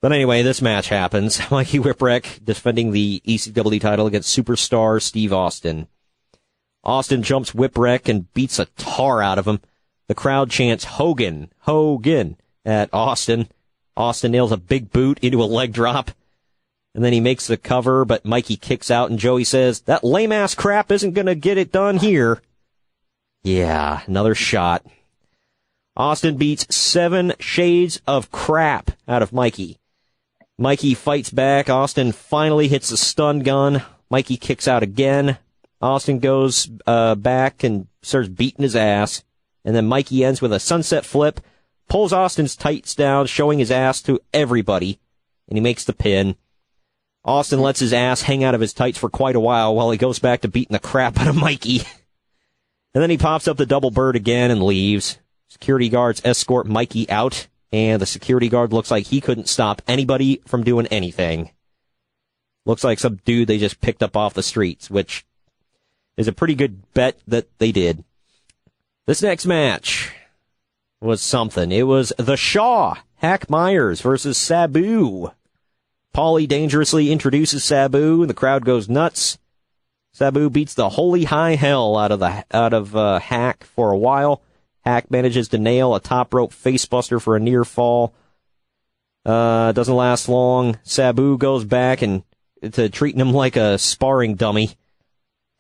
But anyway, this match happens. Mikey Whipwreck defending the ECW title against superstar Steve Austin. Austin jumps Whipwreck and beats a tar out of him. The crowd chants Hogan, Hogan at Austin. Austin nails a big boot into a leg drop. And then he makes the cover, but Mikey kicks out and Joey says, that lame-ass crap isn't going to get it done here. Yeah, another shot. Austin beats 7 shades of crap out of Mikey. Mikey fights back. Austin finally hits the stun gun. Mikey kicks out again. Austin goes back and starts beating his ass. And then Mikey ends with a sunset flip, pulls Austin's tights down, showing his ass to everybody, and he makes the pin. Austin lets his ass hang out of his tights for quite a while he goes back to beating the crap out of Mikey. And then he pops up the double bird again and leaves. Security guards escort Mikey out, and the security guard looks like he couldn't stop anybody from doing anything. Looks like some dude they just picked up off the streets, which is a pretty good bet that they did. This next match was something. It was the Shaw, Hack Myers versus Sabu. Paulie dangerously introduces Sabu, and the crowd goes nuts. Sabu beats the holy high hell out of Hack for a while. Hack manages to nail a top rope facebuster for a near fall. Doesn't last long. Sabu goes back and to treating him like a sparring dummy.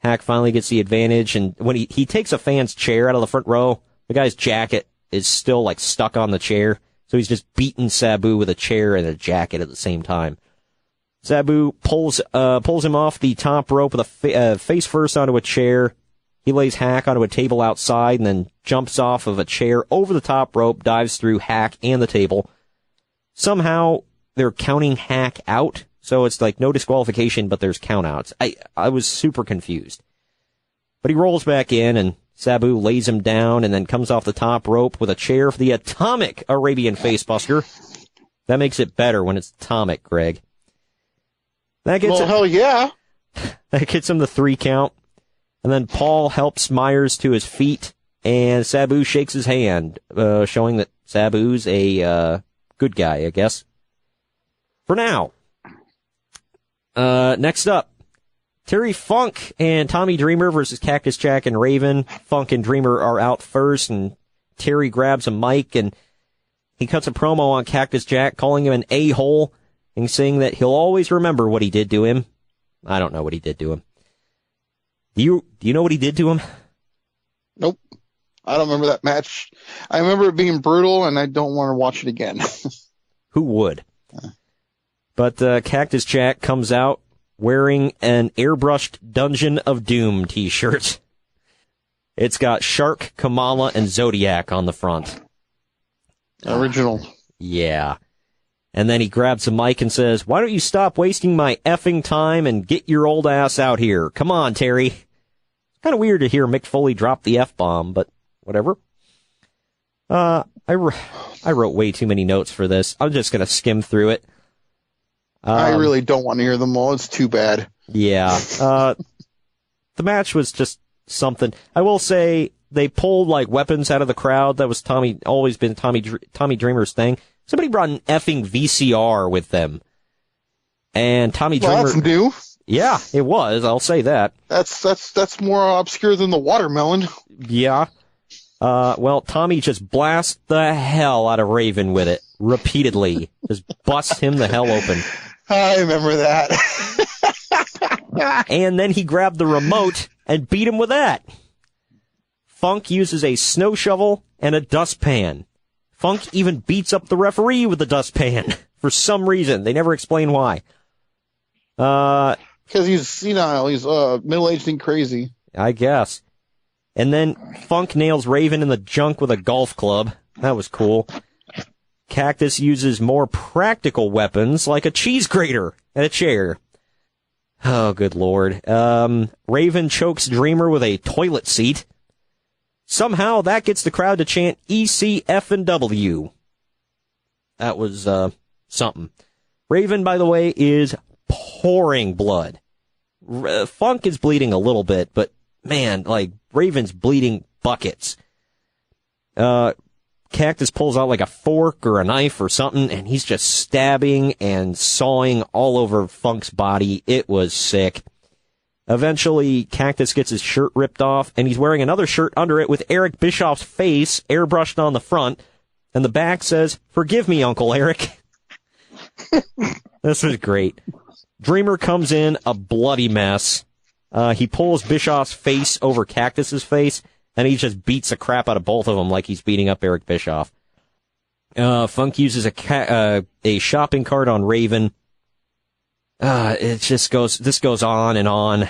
Hack finally gets the advantage, and when he takes a fan's chair out of the front row, the guy's jacket is still like stuck on the chair, so he's just beating Sabu with a chair and a jacket at the same time. Sabu pulls him off the top rope with a face first onto a chair. He lays Hack onto a table outside and then jumps off of a chair over the top rope, dives through Hack and the table. Somehow they're counting Hack out, so it's like no disqualification, but there's countouts. I was super confused. But he rolls back in, and Sabu lays him down and then comes off the top rope with a chair for the atomic Arabian facebuster. That makes it better when it's atomic, Greg. Hell yeah. That gets him the 3 count. And then Paul helps Myers to his feet, and Sabu shakes his hand, showing that Sabu's a good guy, I guess. For now. Next up, Terry Funk and Tommy Dreamer versus Cactus Jack and Raven. Funk and Dreamer are out first, and Terry grabs a mic, and he cuts a promo on Cactus Jack, calling him an a-hole, and saying that he'll always remember what he did to him. I don't know what he did to him. Do you know what he did to him? Nope. I don't remember that match. I remember it being brutal, and I don't want to watch it again. Who would? But Cactus Jack comes out wearing an airbrushed Dungeon of Doom t-shirt. It's got Shark, Kamala, and Zodiac on the front. Original. Yeah. And then he grabs the mic and says, "Why don't you stop wasting my effing time and get your old ass out here? Come on, Terry." It's kind of weird to hear Mick Foley drop the F-bomb, but whatever. I wrote way too many notes for this. I'm just going to skim through it. I really don't want to hear them all. It's too bad. Yeah. The match was just something. I will say they pulled like weapons out of the crowd. That was always been Tommy Dreamer's thing. Somebody brought an effing VCR with them. And Tommy Dreamer... Well, that's new. Yeah, it was. I'll say that. That's more obscure than the watermelon. Yeah. Well, Tommy just blasts the hell out of Raven with it repeatedly. Just busts him the hell open. I remember that. And then he grabbed the remote and beat him with that. Funk uses a snow shovel and a dustpan. Funk even beats up the referee with the dustpan for some reason. They never explain why. Because he's senile. He's middle-aged and crazy. I guess. And then Funk nails Raven in the junk with a golf club. That was cool. Cactus uses more practical weapons like a cheese grater and a chair. Oh, good lord. Raven chokes Dreamer with a toilet seat. Somehow that gets the crowd to chant ECF&W. That was something. Raven, by the way, is pouring blood. Funk is bleeding a little bit, but man, like, Raven's bleeding buckets. Cactus pulls out like a fork or a knife or something, and he's just stabbing and sawing all over Funk's body. It was sick. Eventually, Cactus gets his shirt ripped off, and he's wearing another shirt under it with Eric Bischoff's face airbrushed on the front, and the back says, "Forgive me, Uncle Eric." This was great. Dreamer comes in a bloody mess. He pulls Bischoff's face over Cactus's face, and he just beats the crap out of both of them like he's beating up Eric Bischoff. Funk uses a shopping cart on Raven. This goes on and on.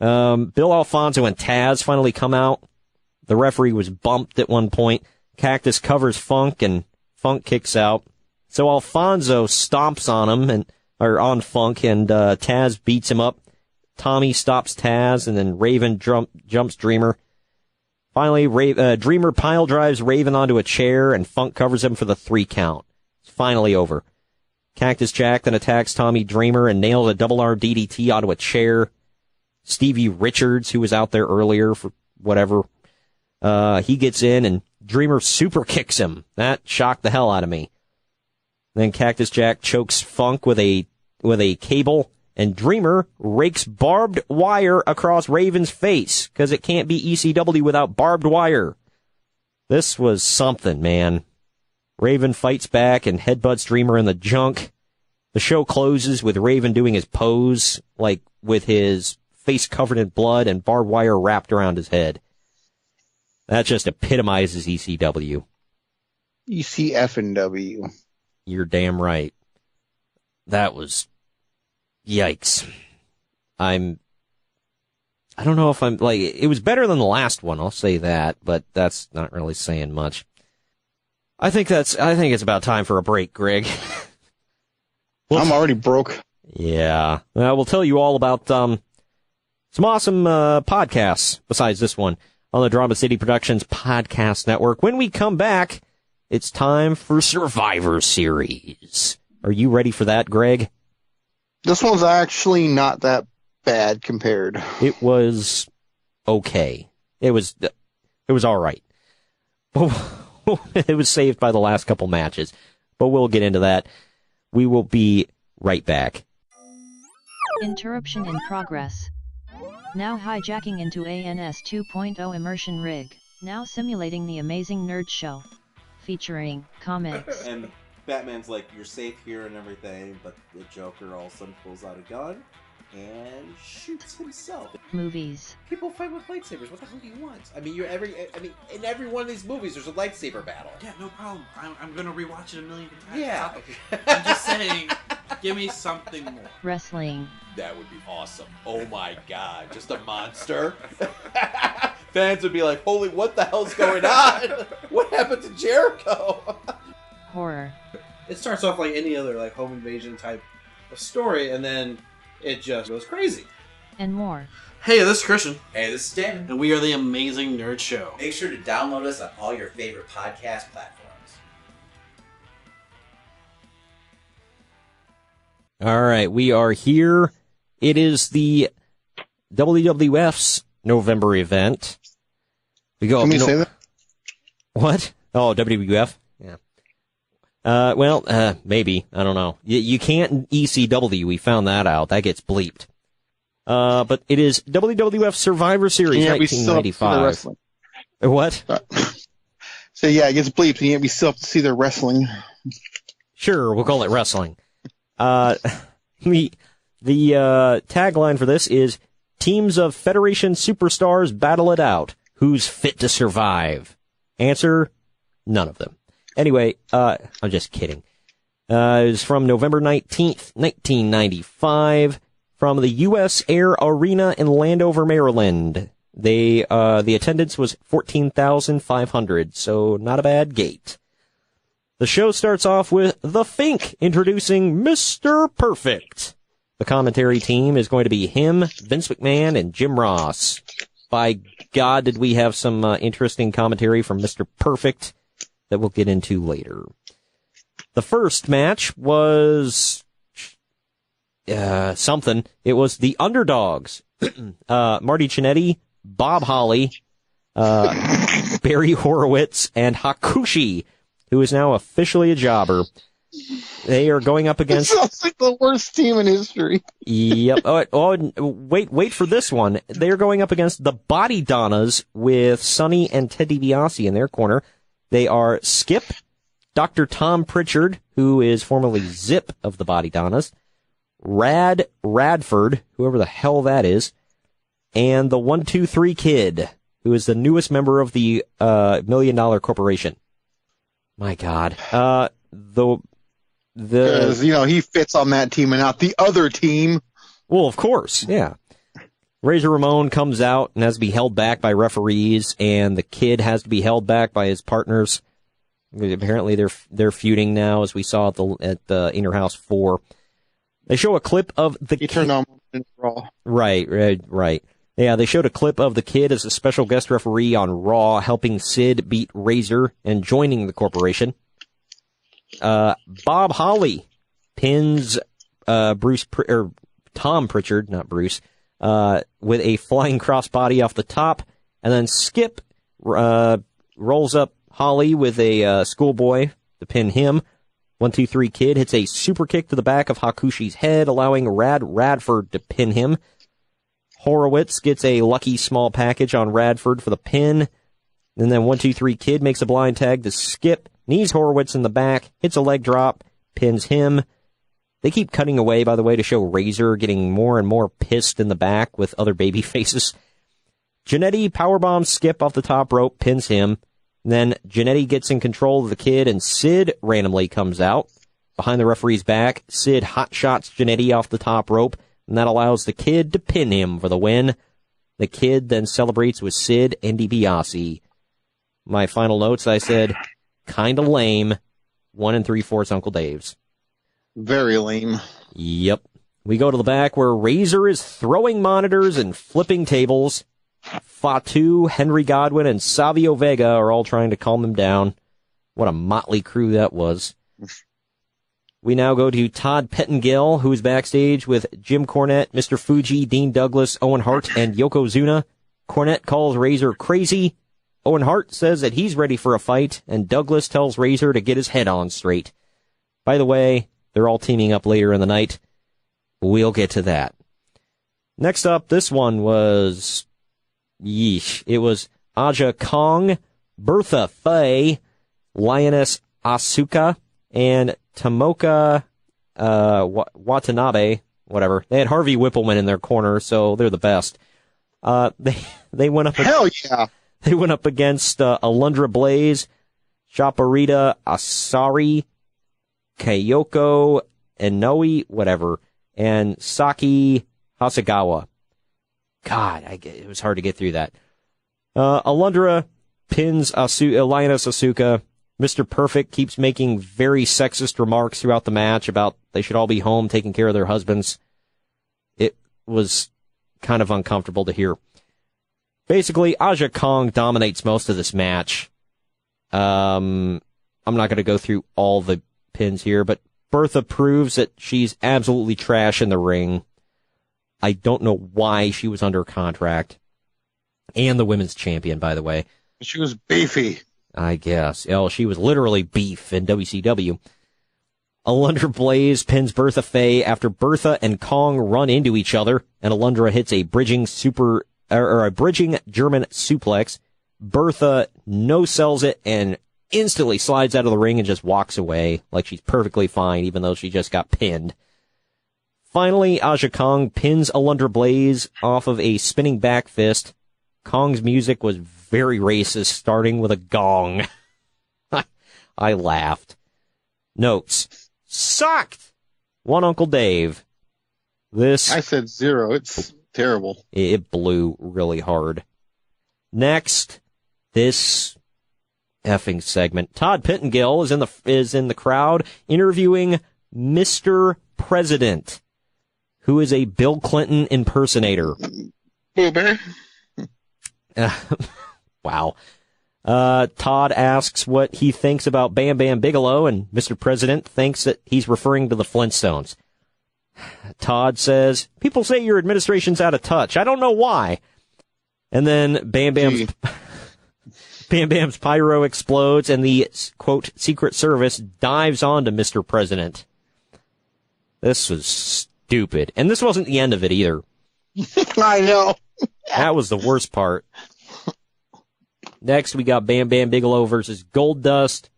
Bill Alfonso and Taz finally come out. The referee was bumped at one point. Cactus covers Funk, and Funk kicks out. So Alfonso stomps on him, on Funk, and Taz beats him up. Tommy stops Taz, and then Raven jumps Dreamer. Finally, Dreamer pile drives Raven onto a chair, and Funk covers him for the 3 count. It's finally over. Cactus Jack then attacks Tommy Dreamer and nails a double arm DDT onto a chair. Stevie Richards, who was out there earlier for whatever, he gets in, and Dreamer super kicks him. That shocked the hell out of me. Then Cactus Jack chokes Funk with a cable, and Dreamer rakes barbed wire across Raven's face, because it can't be ECW without barbed wire. This was something, man. Raven fights back and headbutts Dreamer in the junk. The show closes with Raven doing his pose, like with his face covered in blood and barbed wire wrapped around his head. That just epitomizes ECW. ECF&W. You're damn right. That was Yikes. I don't know if I'm, like, it was better than the last one, I'll say that, but that's not really saying much. I think it's about time for a break, Greg. I'm already broke. Yeah. Well, we'll tell you all about, some awesome, podcasts besides this one on the Drama City Productions Podcast Network. When we come back, it's time for Survivor Series. Are you ready for that, Greg? This one's actually not that bad compared. It was okay. It was all right. It was saved by the last couple matches, but we'll get into that. We will be right back. Interruption in progress. Now hijacking into ANS 2.0 immersion rig. Now simulating the amazing nerd show. Featuring comics. And Batman's like, you're safe here and everything, but the Joker all of a sudden pulls out a gun and shoots himself. Movies. People fight with lightsabers. What the hell do you want? I mean, in every one of these movies, there's a lightsaber battle. Yeah, no problem. I'm gonna rewatch it a million times. Yeah. I'm just saying, give me something more. Wrestling. That would be awesome. Oh my god, just a monster. Fans would be like, holy, what the hell's going on? What happened to Jericho? Horror. It starts off like any other like home invasion type of story, and then it just goes crazy. And more. Hey, this is Christian. Hey, this is Damon. And we are the Amazing Nerd Show. Make sure to download us on all your favorite podcast platforms. All right, we are here. It is the WWF's November event. We go. Can we say that? What? Oh, WWF. Yeah. Maybe. I don't know. You can't ECW. We found that out. That gets bleeped. But it is WWF Survivor Series 1995. What? So yeah, it gets bleeped, and yet we still have to see their wrestling. Sure, we'll call it wrestling. The tagline for this is teams of Federation superstars battle it out. Who's fit to survive? Answer, none of them. Anyway, I'm just kidding. It was from November 19th, 1995, from the U.S. Air Arena in Landover, Maryland. The attendance was 14,500, so not a bad gate. The show starts off with The Fink introducing Mr. Perfect. The commentary team is going to be him, Vince McMahon, and Jim Ross. By God, did we have some interesting commentary from Mr. Perfect that we'll get into later. The first match was something. It was the Underdogs. Marty Jannetty, Bob Holly, Barry Horowitz, and Hakushi, who is now officially a jobber. They are going up against... It sounds like the worst team in history. Yep. Wait for this one. They are going up against the Body Donnas with Sonny and Ted DiBiase in their corner. They are Skip, Dr. Tom Pritchard, who is formerly Zip of the Body Donnas, Radford, whoever the hell that is, and the 1-2-3 Kid, who is the newest member of the $1 Million Corporation. My God. Because, he fits on that team and not the other team. Well, of course, yeah. Razor Ramon comes out and has to be held back by referees, and the Kid has to be held back by his partners. Apparently, they're feuding now, as we saw at the Inner House 4. They show a clip of the Kid. He turned on Raw. Right. Yeah, they showed a clip of the Kid as a special guest referee on Raw, helping Sid beat Razor and joining the corporation. Bob Holly pins Tom Pritchard, not Bruce, with a flying crossbody off the top, and then Skip rolls up Holly with a schoolboy to pin him. 1-2-3 Kid hits a super kick to the back of Hakushi's head, allowing Radford to pin him. Horowitz gets a lucky small package on Radford for the pin. And then 1-2-3 Kid makes a blind tag to Skip, knees Horowitz in the back, hits a leg drop, pins him. They keep cutting away, by the way, to show Razor getting more and more pissed in the back with other baby faces. Jannetty powerbombs Skip off the top rope, pins him. And then Jannetty gets in control of the Kid, and Sid randomly comes out. behind the referee's back. Sid hotshots Jannetty off the top rope, and that allows the Kid to pin him for the win. The Kid then celebrates with Sid and DiBiase. My final notes, I said, kinda lame. 1 3/4 Uncle Dave's. Very lame. Yep. We go to the back where Razor is throwing monitors and flipping tables. Fatu, Henry Godwin, and Savio Vega are all trying to calm him down. What a motley crew that was. We now go to Todd Pettengill, who's backstage with Jim Cornette, Mr. Fuji, Dean Douglas, Owen Hart, and Yokozuna. Cornette calls Razor crazy. Owen Hart says that he's ready for a fight, and Douglas tells Razor to get his head on straight. By the way, they're all teaming up later in the night. We'll get to that. Next up, this one was... yeesh. It was Aja Kong, Bertha Faye, Lioness Asuka, and Tomoka Watanabe, whatever. They had Harvey Whippleman in their corner, so they're the best. They went up. Hell yeah! They went up against Alundra Blaze, Chaparita Asari, Kayoko Inoue, whatever, and Saki Hasegawa. God, it was hard to get through that. Alundra pins Lioness Asuka. Mr. Perfect keeps making very sexist remarks throughout the match about they should all be home taking care of their husbands. It was kind of uncomfortable to hear. Basically, Aja Kong dominates most of this match. I'm not going to go through all the pins here, but Bertha proves that she's absolutely trash in the ring. I don't know why she was under contract. And the women's champion, by the way. She was beefy. I guess. She was literally beef in WCW. Alundra Blaze pins Bertha Faye after Bertha and Kong run into each other, and Alundra hits a bridging German suplex. Bertha no-sells it and instantly slides out of the ring and just walks away like she's perfectly fine, even though she just got pinned. Finally, Aja Kong pins Alundra Blaze off of a spinning back fist. Kong's music was very racist, starting with a gong. I laughed. Notes. Sucked! One Uncle Dave. I said 0. It's terrible. It blew really hard. Next, this effing segment. Todd Pettengill is in the crowd interviewing Mr. President, who is a Bill Clinton impersonator. Boober. Wow. Todd asks what he thinks about Bam Bam Bigelow, and Mr. President thinks that he's referring to the Flintstones. Todd says, people say your administration's out of touch. I don't know why. And then Bam Bam's pyro explodes, and the, quote, Secret Service dives onto Mr. President. This was stupid. And this wasn't the end of it either. I know. That was the worst part. Next, we got Bam Bam Bigelow versus Goldust.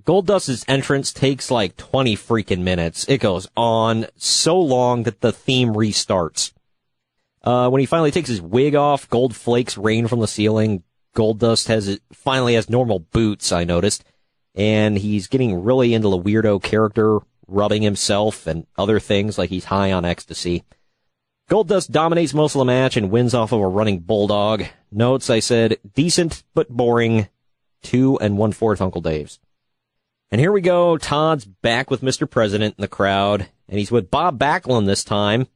Goldust's entrance takes like 20 freaking minutes. It goes on so long that the theme restarts. When he finally takes his wig off, gold flakes rain from the ceiling. Goldust finally has normal boots, I noticed. And he's getting really into the weirdo character, rubbing himself and other things like he's high on ecstasy. Goldust dominates most of the match and wins off of a running bulldog. Notes, I said, decent but boring. 2 1/4 Uncle Dave's. And here we go. Todd's back with Mr. President in the crowd, and he's with Bob Backlund this time.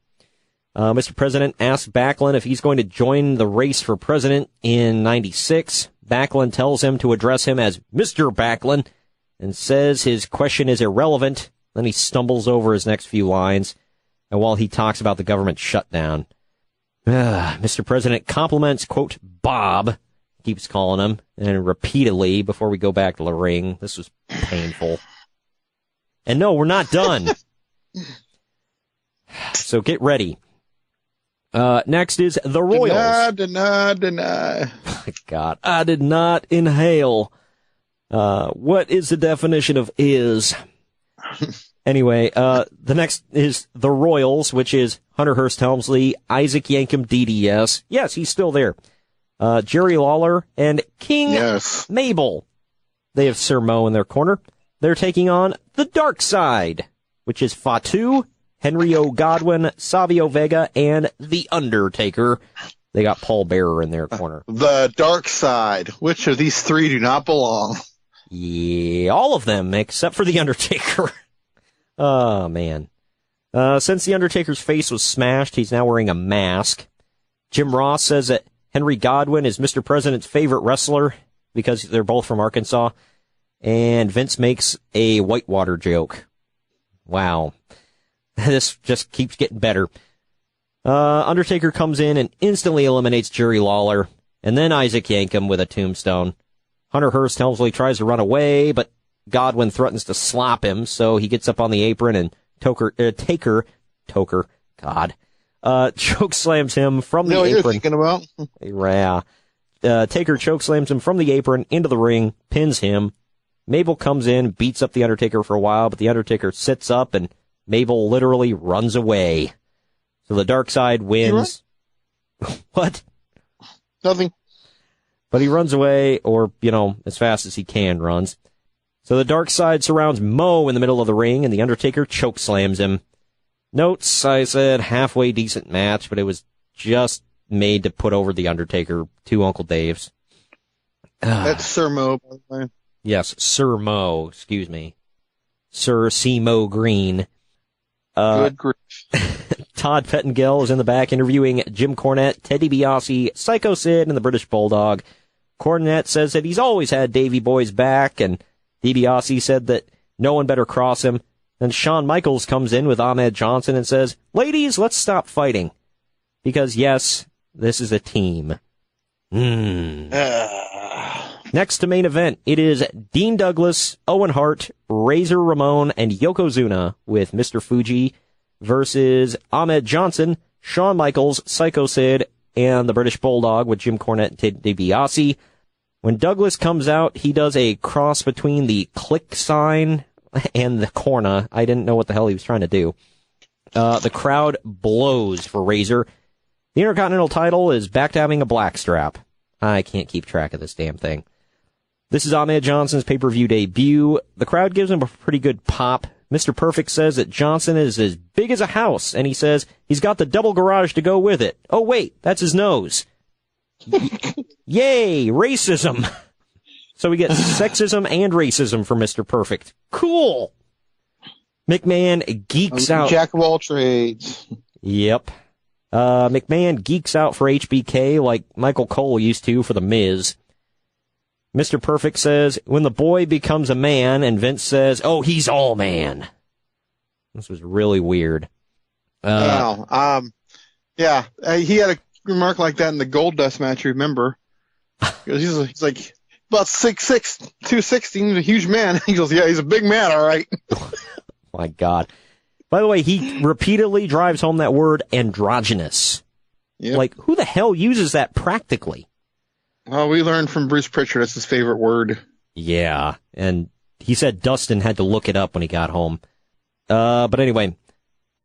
Mr. President asks Backlund if he's going to join the race for president in 96. Backlund tells him to address him as Mr. Backlund and says his question is irrelevant. Then he stumbles over his next few lines. And while he talks about the government shutdown, Mr. President compliments, quote, Bob, keeps calling him, and repeatedly before we go back to the ring. This was painful. And no, we're not done. So get ready. Next is the Royals. Deny. God, I did not inhale. What is the definition of is? Anyway, the next is the Royals, which is Hunter Hearst Helmsley, Isaac Yankem DDS. Yes, he's still there. Jerry Lawler and King Mabel. They have Sir Mo in their corner. they're taking on the Dark Side, which is Fatu, Henry O. Godwin, Savio Vega, and The Undertaker. They got Paul Bearer in their corner. The Dark Side. Which of these three do not belong? Yeah, all of them, except for The Undertaker. Oh, man. Since The Undertaker's face was smashed, he's now wearing a mask. Jim Ross says that Henry Godwin is Mr. President's favorite wrestler because they're both from Arkansas. And Vince makes a Whitewater joke. Wow. This just keeps getting better. Undertaker comes in and instantly eliminates Jerry Lawler. And then Isaac Yankem with a tombstone. Hunter Hearst Helmsley tries to run away, but Godwin threatens to slap him, so he gets up on the apron and Taker, choke slams him from the apron. You're thinking about? Yeah. Taker choke slams him from the apron into the ring, pins him. Mabel comes in, beats up The Undertaker for a while, but The Undertaker sits up and Mabel literally runs away. So the Dark Side wins. What? Nothing. But he runs away, or, as fast as he can runs. So the Dark Side surrounds Mo in the middle of the ring, and The Undertaker choke slams him. Notes, I said halfway decent match, but it was just made to put over The Undertaker to Uncle Dave's. That's Sir Mo, by the way. Yes, Sir Mo, excuse me. Sir C. Mo Green. Good grief. Todd Pettengill is in the back interviewing Jim Cornette, Ted DiBiase, Psycho Sid, and the British Bulldog. Cornette says that he's always had Davey Boy's back, and DiBiase said that no one better cross him. Then Shawn Michaels comes in with Ahmed Johnson and says, "Ladies, let's stop fighting. Because, yes, this is a team." Next to main event, it is Dean Douglas, Owen Hart, Razor Ramon, and Yokozuna with Mr. Fuji versus Ahmed Johnson, Shawn Michaels, Psycho Sid, and the British Bulldog with Jim Cornette and Ted DiBiase. When Douglas comes out, he does a cross between the click sign and the corna. I didn't know what the hell he was trying to do. The crowd blows for Razor. The Intercontinental title is back to having a black strap. I can't keep track of this damn thing. This is Ahmed Johnson's pay-per-view debut. The crowd gives him a pretty good pop. Mr. Perfect says that Johnson is as big as a house, and he says he's got the double garage to go with it. Oh, wait, that's his nose. Yay, racism. So we get sexism and racism for Mr. Perfect. Cool. McMahon geeks out. Jack of all trades. Yep. McMahon geeks out for HBK like Michael Cole used to for The Miz. Mr. Perfect says, when the boy becomes a man, and Vince says, oh, he's all man. This was really weird. Wow. Yeah, he had a remark like that in the Goldust match, remember? He's like about 6'6", 260, he's a huge man. He goes, yeah, he's a big man, all right. My God. By the way, he repeatedly drives home that word androgynous. Yep. Like, who the hell uses that practically? Well, we learned from Bruce Pritchard that's his favorite word. Yeah, and he said Dustin had to look it up when he got home. But anyway,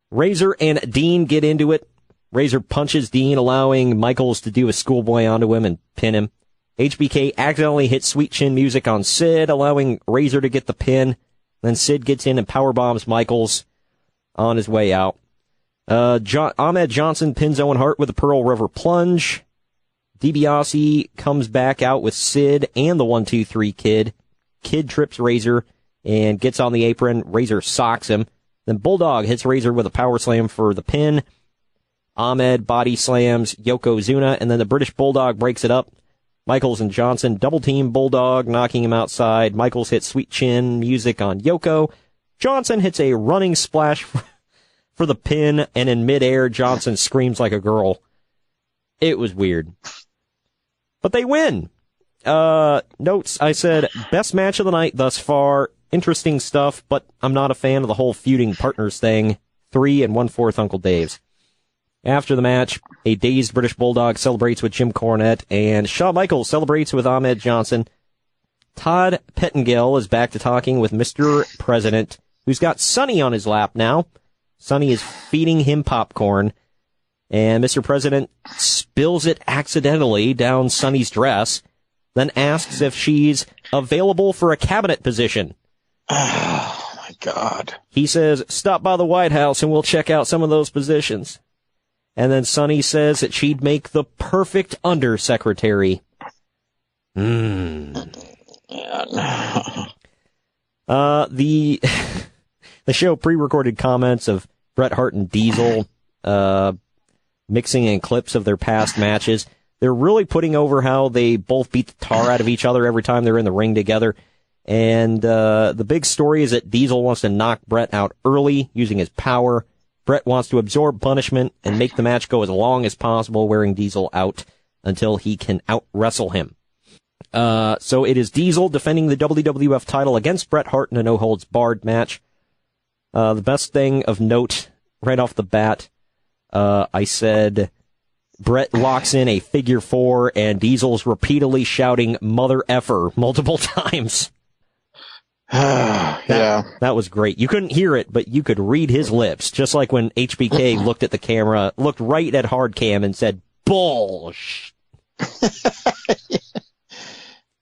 Razor and Dean get into it. Razor punches Dean, allowing Michaels to do a schoolboy onto him and pin him. HBK accidentally hits Sweet Chin music on Sid, allowing Razor to get the pin. Then Sid gets in and powerbombs Michaels on his way out. Ahmed Johnson pins Owen Hart with a Pearl River plunge. DiBiase comes back out with Sid and the 1-2-3 Kid. Kid trips Razor and gets on the apron. Razor socks him. Then Bulldog hits Razor with a power slam for the pin. Ahmed body slams Yokozuna, and then the British Bulldog breaks it up. Michaels and Johnson double team Bulldog, knocking him outside. Michaels hits Sweet Chin music on Yoko. Johnson hits a running splash for the pin, and in midair, Johnson screams like a girl. It was weird. But they win. Notes, I said, best match of the night thus far. Interesting stuff, but I'm not a fan of the whole feuding partners thing. 3 1/4 Uncle Dave's. After the match, a dazed British Bulldog celebrates with Jim Cornette, and Shawn Michaels celebrates with Ahmed Johnson. Todd Pettengill is back to talking with Mr. President, who's got Sonny on his lap now. Sonny is feeding him popcorn. And Mr. President spills it accidentally down Sonny's dress, then asks if she's available for a cabinet position. Oh, my God. He says, stop by the White House and we'll check out some of those positions. And then Sonny says that she'd make the perfect undersecretary. The show pre-recorded comments of Bret Hart and Diesel mixing in clips of their past matches. They're really putting over how they both beat the tar out of each other every time they're in the ring together. And the big story is that Diesel wants to knock Bret out early using his power. Bret wants to absorb punishment and make the match go as long as possible, wearing Diesel out until he can out-wrestle him. So it is Diesel defending the WWF title against Bret Hart in a no-holds-barred match. The best thing of note right off the bat, I said Bret locks in a figure four and Diesel's repeatedly shouting mother effer multiple times. That was great. You couldn't hear it, but you could read his lips, just like when HBK looked at the camera, looked right at Hardcam and said, "Bullsh."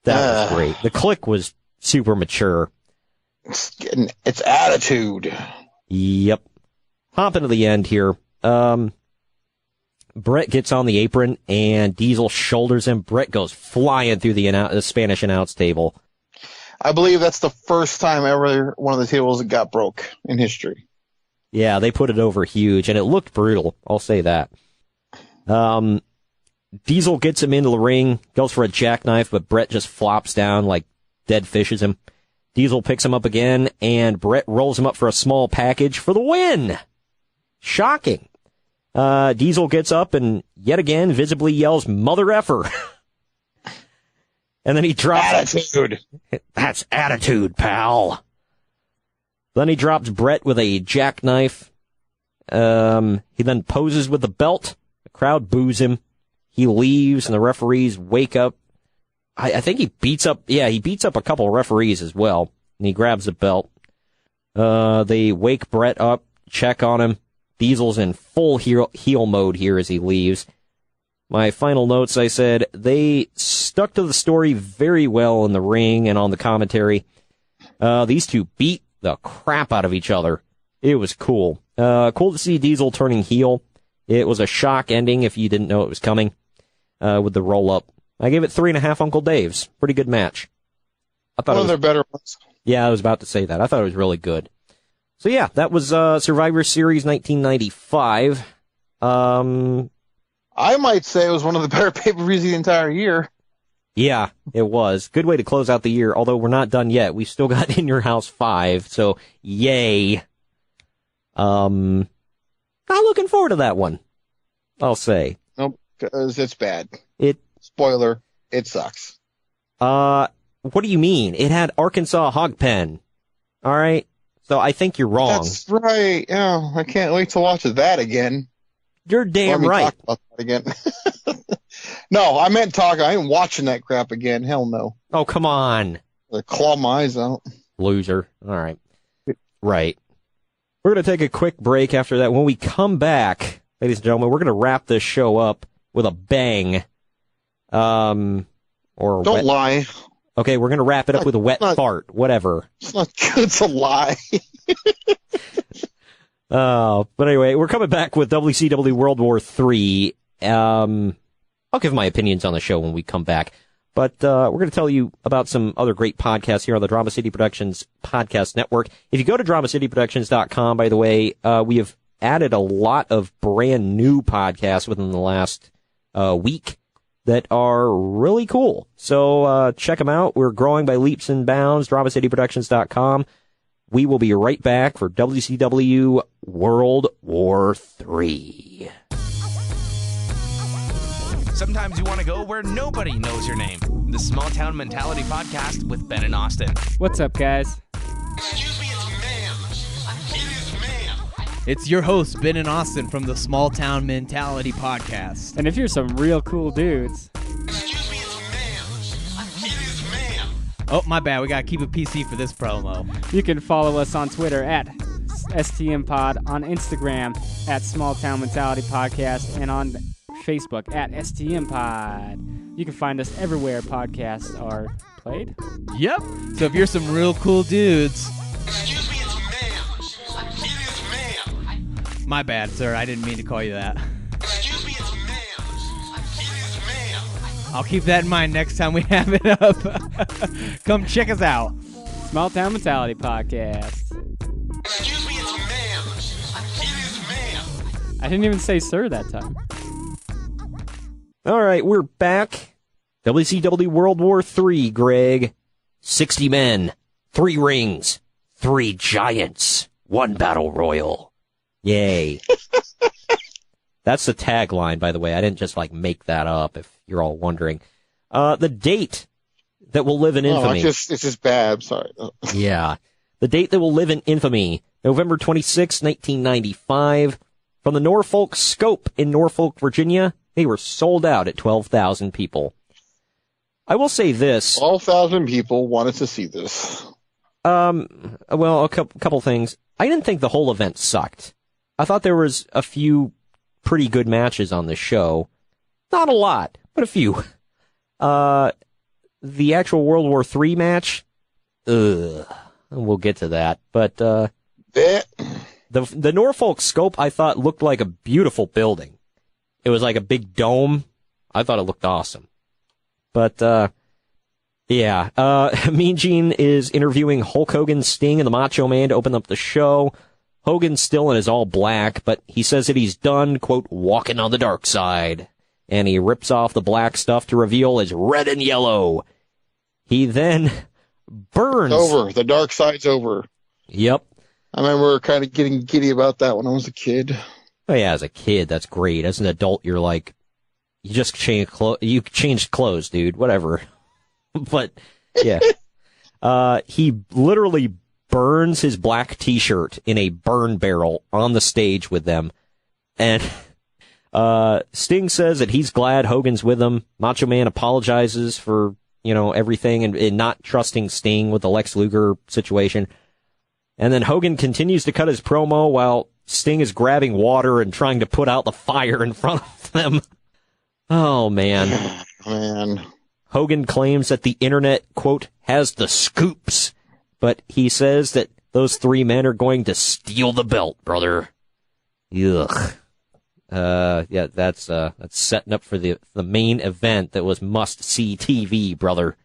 That was great. The Click was super mature. It's attitude. Yep. Hop into the end here. Bret gets on the apron and Diesel shoulders him. Bret goes flying through the Spanish announce table. I believe that's the first time ever one of the tables got broke in history. Yeah, they put it over huge, and it looked brutal. I'll say that. Diesel gets him into the ring, goes for a jackknife, but Bret just flops down like dead fishes him. Diesel picks him up again, and Bret rolls him up for a small package for the win. Shocking. Diesel gets up and yet again visibly yells, "Mother effer." And then he drops... Attitude. That's attitude, pal. Then he drops Bret with a jackknife. He then poses with the belt. The crowd boos him. He leaves, and the referees wake up. I think he beats up a couple of referees as well. And he grabs the belt. They wake Bret up, check on him. Diesel's in full heel mode here as he leaves. My final notes, I said, they stuck to the story very well in the ring and on the commentary. These two beat the crap out of each other. It was cool. Cool to see Diesel turning heel. It was a shock ending if you didn't know it was coming, with the roll-up. I gave it 3.5 Uncle Dave's. Pretty good match. I thought one of their better ones. Yeah, I was about to say that. I thought it was really good. So yeah, that was Survivor Series 1995. I might say it was one of the better pay-per-views of the entire year. Yeah, it was. Good way to close out the year, although we're not done yet. We've still got In Your House 5, so yay. Not looking forward to that one, I'll say. Nope, because it's bad. Spoiler, it sucks. What do you mean? It had Arkansas Hog Pen. All right? So I think you're wrong. That's right. Yeah, I can't wait to watch that again. You're damn right. Talk about that again. No, I meant talk. I ain't watching that crap again. Hell no. Oh, come on. I claw my eyes out. Loser. All right. Right. We're going to take a quick break after that. When we come back, ladies and gentlemen, we're going to wrap this show up with a bang. Don't lie. Okay, we're going to wrap it up with a wet fart. Whatever. It's not good to lie. But anyway, we're coming back with WCW World War III. I'll give my opinions on the show when we come back. But we're going to tell you about some other great podcasts here on the Drama City Productions Podcast Network. If you go to DramaCityProductions.com, by the way, we have added a lot of brand new podcasts within the last week that are really cool. So check them out. We're growing by leaps and bounds. DramaCityProductions.com. We will be right back for WCW World War III. Sometimes you want to go where nobody knows your name. The Small Town Mentality Podcast with Ben and Austin. What's up, guys? Excuse me, it's ma'am. It is ma'am. It's your host, Ben and Austin from the Small Town Mentality Podcast. And if you're some real cool dudes... Excuse me, it's ma'am. It is ma'am. Oh, my bad. We got to keep it PC for this promo. You can follow us on Twitter at STMPod, on Instagram at Small Town Mentality Podcast, and on Facebook at STMPod. You can find us everywhere podcasts are played? Yep. So if you're some real cool dudes. Excuse me, it's ma'am. It is ma'am. My bad, sir. I didn't mean to call you that. Excuse me, it's ma'am. It is ma'am. I'll keep that in mind next time we have it up. Come check us out. Small Town Mentality Podcast. Excuse me, it's ma'am. It is ma'am. I didn't even say sir that time. All right, we're back. WCW World War III, Greg. 60 men, 3 rings, 3 giants, 1 battle royal. Yay. That's the tagline, by the way. I didn't just, make that up, if you're all wondering. The date that will live in infamy. It's just bad. Sorry. Yeah. The date that will live in infamy. November 26, 1995. From the Norfolk Scope in Norfolk, Virginia. They were sold out at 12,000 people. I will say this. 12,000 people wanted to see this. Well, a couple things. I didn't think the whole event sucked. I thought there was a few pretty good matches on the show. Not a lot, but a few. The actual World War III match, we'll get to that. But the Norfolk Scope, I thought, looked like a beautiful building. It was like a big dome. I thought it looked awesome. But, Mean Gene is interviewing Hulk Hogan, Sting, and the Macho Man to open up the show. Hogan's still in his all black, but he says that he's done, quote, walking on the dark side. And he rips off the black stuff to reveal his red and yellow. He then burns. It's over. The dark side's over. Yep. I remember kind of getting giddy about that when I was a kid. Oh, yeah, as a kid, that's great. As an adult, you're like, you just changed clothes, dude, whatever. But, yeah. He literally burns his black t-shirt in a burn barrel on the stage with them. And Sting says that he's glad Hogan's with him. Macho Man apologizes for, everything and not trusting Sting with the Lex Luger situation. And then Hogan continues to cut his promo while Sting is grabbing water and trying to put out the fire in front of them. Oh, man. Man. Hogan claims that the internet, quote, has the scoops, but he says that those 3 men are going to steal the belt, brother. Ugh. Yeah, that's setting up for the main event that was must-see TV, brother.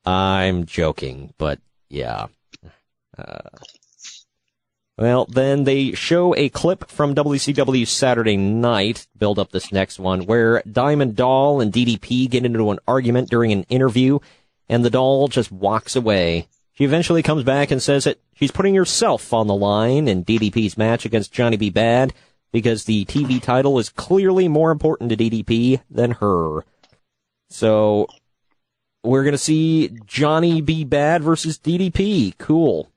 I'm joking, but yeah. Well, then they show a clip from WCW Saturday Night, build up this next one, where Diamond Doll and DDP get into an argument during an interview, and the doll just walks away. She eventually comes back and says that she's putting herself on the line in DDP's match against Johnny B. Bad, because the TV title is clearly more important to DDP than her. So, we're gonna see Johnny B. Bad versus DDP. Cool.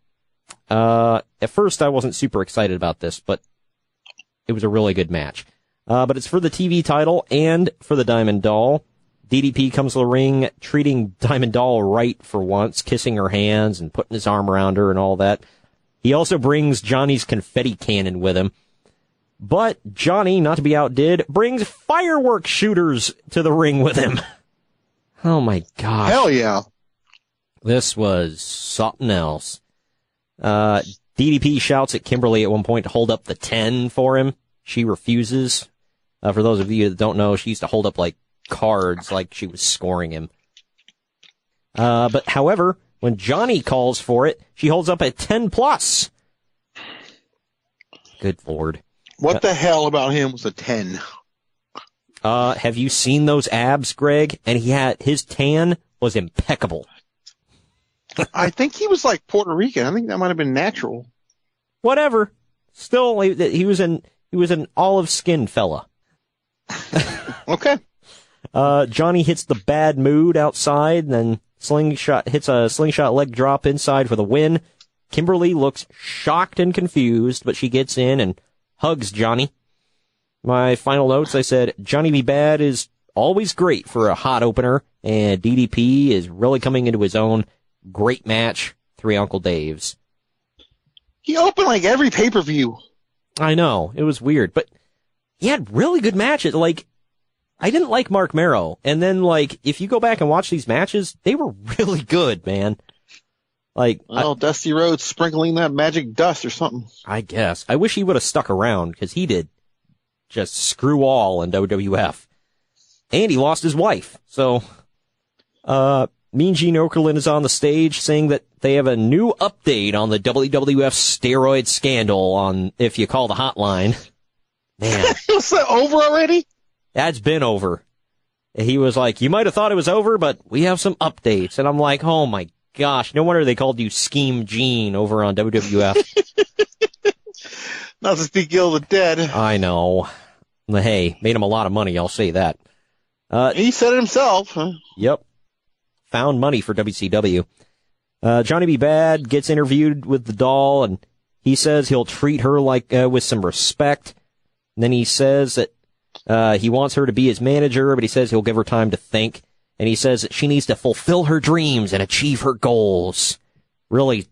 At first I wasn't super excited about this, but it was a really good match. But it's for the TV title and for the Diamond Doll. DDP comes to the ring treating Diamond Doll right for once, kissing her hands and putting his arm around her and all that. He also brings Johnny's confetti cannon with him. But Johnny, not to be outdid, brings firework shooters to the ring with him. Oh my gosh. Hell yeah. This was something else. DDP shouts at Kimberly at one point to hold up the 10 for him. She refuses. For those of you that don't know, she used to hold up cards like she was scoring him. But however, when Johnny calls for it, she holds up a 10 plus. Good Lord. What the hell about him was a 10? Have you seen those abs, Greg? And his tan was impeccable. I think he was Puerto Rican. I think that might have been natural. Whatever. Still, he was an olive skinned fella. Okay. Johnny hits the bad mood outside, and then hits a slingshot leg drop inside for the win. Kimberly looks shocked and confused, but she gets in and hugs Johnny. My final notes, I said, Johnny B. Bad is always great for a hot opener, and DDP is really coming into his own. Great match, 3 Uncle Dave's. He opened every pay-per-view. I know, it was weird, but he had really good matches. I didn't like Mark Merrow. And then, like, if you go back and watch these matches, they were really good, man. Like, Dusty Rhodes sprinkling that magic dust or something. I guess. I wish he would have stuck around, because he did just screw all in WWF. And he lost his wife. So, Mean Gene Okerlund is on the stage saying that they have a new update on the WWF steroid scandal on If You Call the Hotline. Man. Was that over already? That's been over. He was like, you might have thought it was over, but we have some updates. And I'm like, oh my gosh, no wonder they called you Scheme Gene over on WWF. Not to speak ill of the dead. I know. Hey, made him a lot of money, I'll say that. He said it himself. Huh? Yep. Found money for WCW. Johnny B. Bad gets interviewed with the doll, and he says he'll treat her like with some respect. And then he says that he wants her to be his manager, but he says he'll give her time to think. And he says that she needs to fulfill her dreams and achieve her goals. Really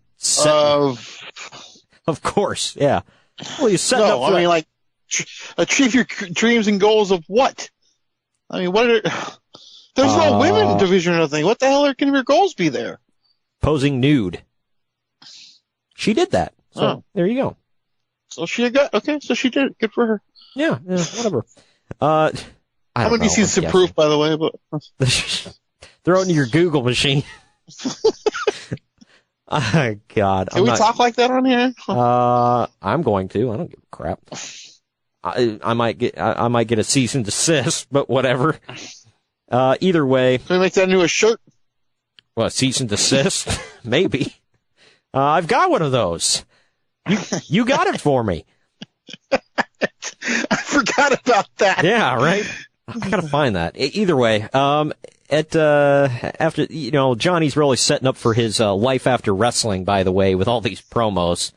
Of course, yeah. Well, you're setting up for... I mean, like, achieve your dreams and goals of what? I mean, what are... There's no women division or nothing. What the hell can your goals be there? Posing nude. She did that. So, there you go. So she got... Okay, so she did it. Good for her. Yeah, whatever. I'm going to see some proof, by the way, but... Throw it in your Google machine. Oh, God. Can we talk like that on here? I'm going to. I don't give a crap. I might get a cease and desist, but whatever. Either way. Can we make that into a shirt? What, cease and desist? Maybe. I've got one of those. You got it for me. I forgot about that. Yeah, right? I gotta find that. Either way, after, Johnny's really setting up for his life after wrestling, by the way, with all these promos.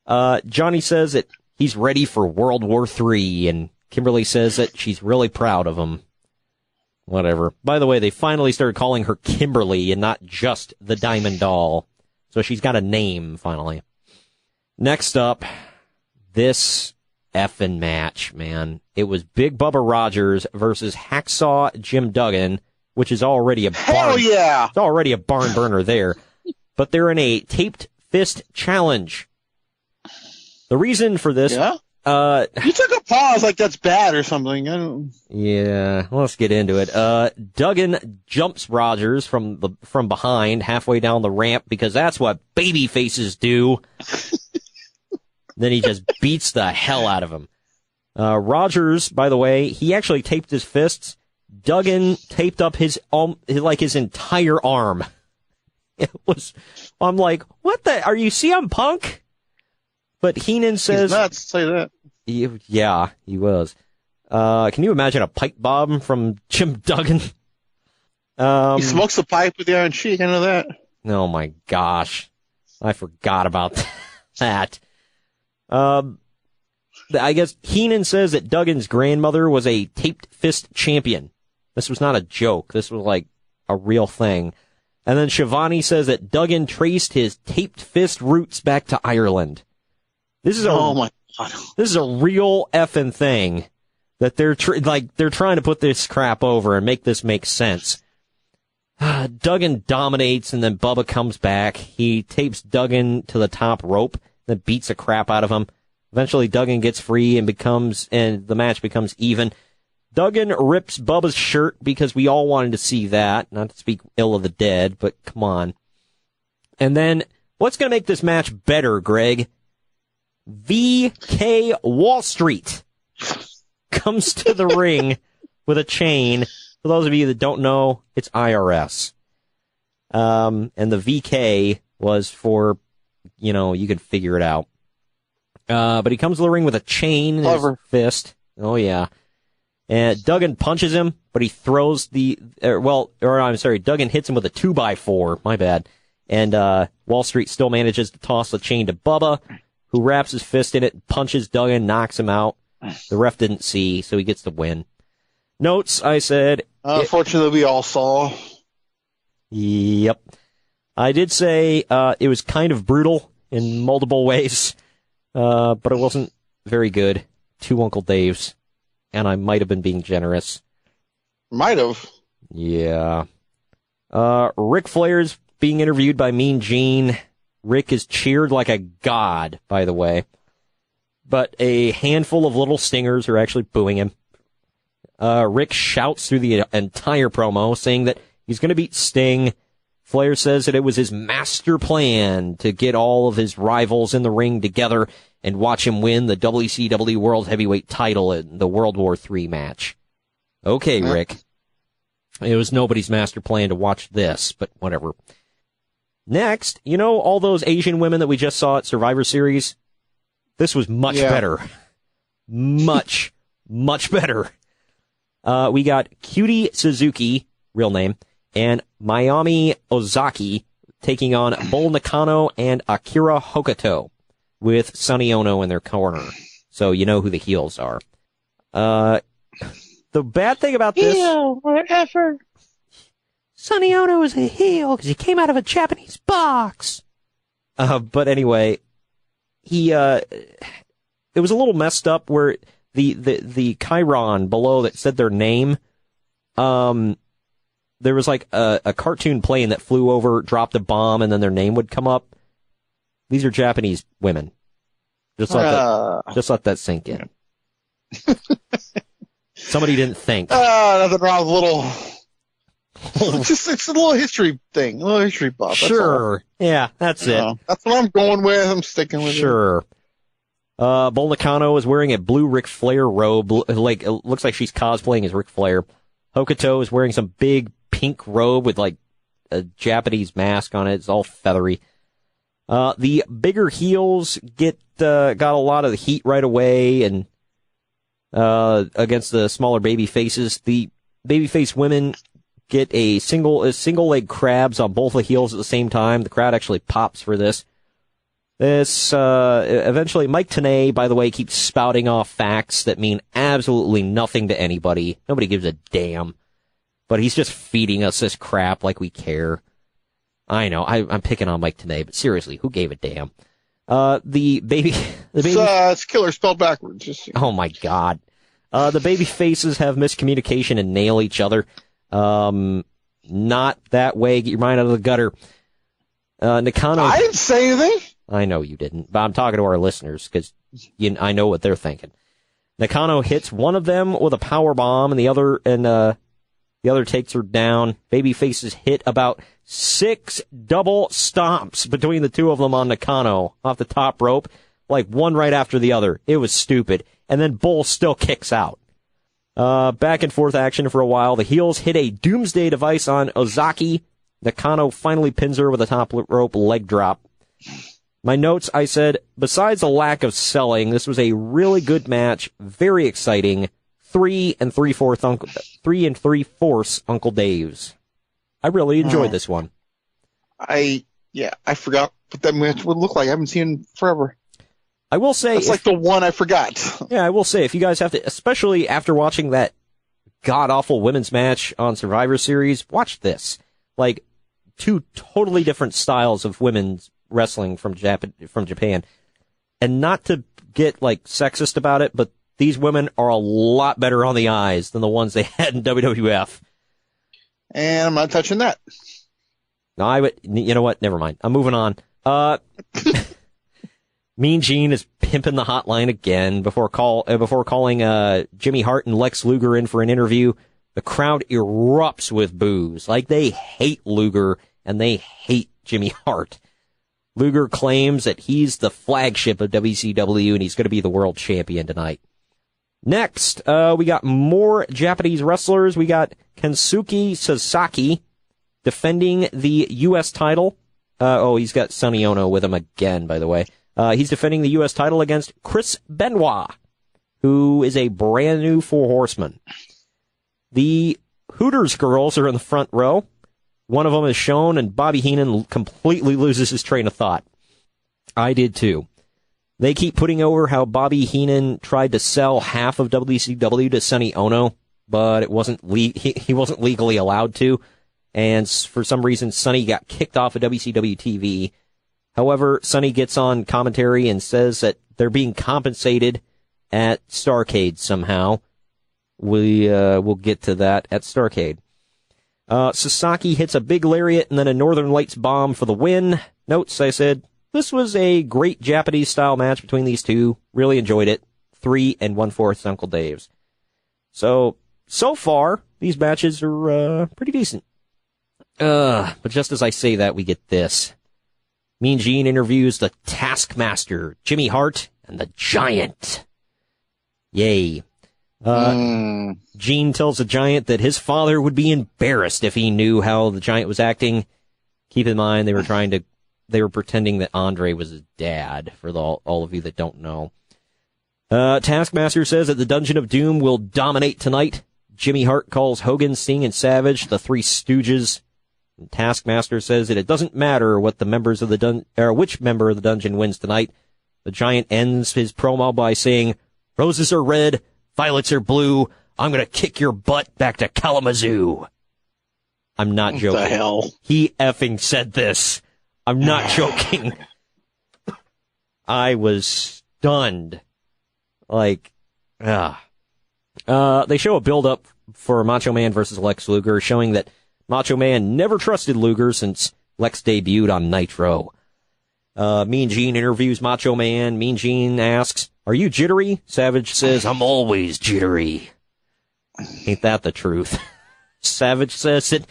Johnny says that he's ready for World War III, and Kimberly says that she's really proud of him. Whatever. By the way, they finally started calling her Kimberly and not just the Diamond Doll. So she's got a name, finally. Next up, this effing match, man. It was Big Bubba Rogers versus Hacksaw Jim Duggan, which is already a barn. It's already a barn burner there. But they're in a taped fist challenge. The reason for this... Yeah? You took a pause like that's bad or something. Yeah, let's get into it. Duggan jumps Rogers from behind halfway down the ramp because that's what baby faces do. Then he just beats the hell out of him. Rogers, by the way, he actually taped his fists. Duggan taped up his entire arm. I'm like, what the, are you CM Punk? But Heenan says... He's nuts, say that. Yeah, he was. Can you imagine a pipe bomb from Jim Duggan? He smokes a pipe with the Iron Sheik, I know that. Oh my gosh. I forgot about that. I guess Heenan says that Duggan's grandmother was a taped fist champion. This was not a joke. This was like a real thing. And then Shivani says that Duggan traced his taped fist roots back to Ireland. This is oh my God. This is a real effing thing that they're trying to put this crap over and make this make sense. Duggan dominates and then Bubba comes back. He tapes Duggan to the top rope, then beats the crap out of him. Eventually Duggan gets free and the match becomes even. Duggan rips Bubba's shirt because we all wanted to see that. Not to speak ill of the dead, but come on. And then, what's going to make this match better, Greg? VK Wall Street comes to the ring with a chain. For those of you that don't know, it's IRS. And the VK was for, you could figure it out. But he comes to the ring with a chain in his fist. Oh, yeah. And Duggan punches him, but he throws Duggan hits him with a 2x4. My bad. And Wall Street still manages to toss the chain to Bubba, who wraps his fist in it, punches Duggan, knocks him out. The ref didn't see, so he gets the win. Notes, I said... Unfortunately, we all saw. Yep. I did say it was kind of brutal in multiple ways, but it wasn't very good. Two Uncle Daves, and I might have been being generous. Might have. Yeah. Ric Flair's being interviewed by Mean Gene. Rick is cheered like a god, by the way. But a handful of little stingers are actually booing him. Rick shouts through the entire promo, saying that he's going to beat Sting. Flair says that it was his master plan to get all of his rivals in the ring together and watch him win the WCW World Heavyweight title in the World War III match. Okay, Rick. It was nobody's master plan to watch this, but whatever. Next, you know all those Asian women that we just saw at Survivor Series? This was much better. Much, much better. We got Cutie Suzuki, real name, and Mayumi Ozaki taking on Bull Nakano and Akira Hokuto with Sonny Ono in their corner. So you know who the heels are. The bad thing about this... Heel, whatever. Sonny Ono is a heel because he came out of a Japanese box. But anyway, it was a little messed up where the chyron below that said their name, there was like a cartoon plane that flew over, dropped a bomb, and then their name would come up. These are Japanese women. Just let that sink in. Somebody didn't think. Nothing wrong with a little... it's a little history thing, a little history buff. Sure. Yeah, that's it. That's what I'm going with. I'm sticking with it. Sure. Bull Nakano is wearing a blue Ric Flair robe. Like, it looks like she's cosplaying as Ric Flair. Hokuto is wearing some big pink robe with like a Japanese mask on it. It's all feathery. The bigger heels got a lot of the heat right away, and against the smaller baby faces. The babyface women get a single leg crabs on both the heels at the same time. The crowd actually pops for this. Eventually, Mike Tenay, by the way, keeps spouting off facts that mean absolutely nothing to anybody. Nobody gives a damn. But he's just feeding us this crap like we care. I know, I'm picking on Mike Tenay, but seriously, who gave a damn? The baby... It's killer spelled backwards. Oh my god. The baby faces have miscommunication and nail each other. Not that way. Get your mind out of the gutter. Nakano... I didn't say anything. I know you didn't, but I'm talking to our listeners because I know what they're thinking. Nakano hits one of them with a power bomb, and the other takes her down. Babyfaces hit about 6 double stomps between the two of them on Nakano off the top rope, like one right after the other. It was stupid. And then Bull still kicks out. Back and forth action for a while. The heels hit a doomsday device on Ozaki. Nakano finally pins her with a top rope leg drop. My notes, I said, besides a lack of selling, this was a really good match, very exciting. 3 3/4 Uncle Dave's. I really enjoyed this one. I forgot what that match would look like. I haven't seen it forever. I will say... It's like the one I forgot. Yeah, I will say, if you guys have to, especially after watching that god-awful women's match on Survivor Series, watch this. Like, 2 totally different styles of women's wrestling from Japan. And not to get, like, sexist about it, but these women are a lot better on the eyes than the ones they had in WWF. And I'm not touching that. No, you know what? Never mind. I'm moving on. Mean Gene is pimping the hotline again before calling Jimmy Hart and Lex Luger in for an interview. The crowd erupts with boos. Like, they hate Luger and they hate Jimmy Hart. Luger claims that he's the flagship of WCW and he's going to be the world champion tonight. Next, we got more Japanese wrestlers. We got Kensuke Sasaki defending the U.S. title. He's got Sonny Ono with him again, by the way. He's defending the U.S. title against Chris Benoit, who is a brand new 4 Horseman. The Hooters girls are in the front row. One of them is shown, and Bobby Heenan completely loses his train of thought. I did too. They keep putting over how Bobby Heenan tried to sell half of WCW to Sonny Ono, but he wasn't legally allowed to, and for some reason Sonny got kicked off of WCW TV. However, Sonny gets on commentary and says that they're being compensated at Starrcade somehow. We'll get to that at Starrcade. Sasaki hits a big lariat and then a Northern Lights bomb for the win. Notes, I said, this was a great Japanese-style match between these two. Really enjoyed it. 3 1/4 Uncle Dave's. So far, these matches are pretty decent. But just as I say that, we get this. Mean Gene interviews the Taskmaster, Jimmy Hart, and the Giant. Yay. Gene tells the Giant that his father would be embarrassed if he knew how the Giant was acting. Keep in mind, they were pretending that Andre was his dad, for all of you that don't know. Taskmaster says that the Dungeon of Doom will dominate tonight. Jimmy Hart calls Hogan, Sting, and Savage the Three Stooges. And Taskmaster says that it doesn't matter what the members of which member of the dungeon wins tonight. The Giant ends his promo by saying, "Roses are red, violets are blue. I'm gonna kick your butt back to Kalamazoo." I'm not joking. What the hell? He effing said this. I'm not joking. I was stunned. They show a build-up for Macho Man versus Lex Luger, showing that Macho Man never trusted Luger since Lex debuted on Nitro. Mean Gene interviews Macho Man. Mean Gene asks, "Are you jittery?" Savage says, "I'm always jittery." Ain't that the truth? Savage says that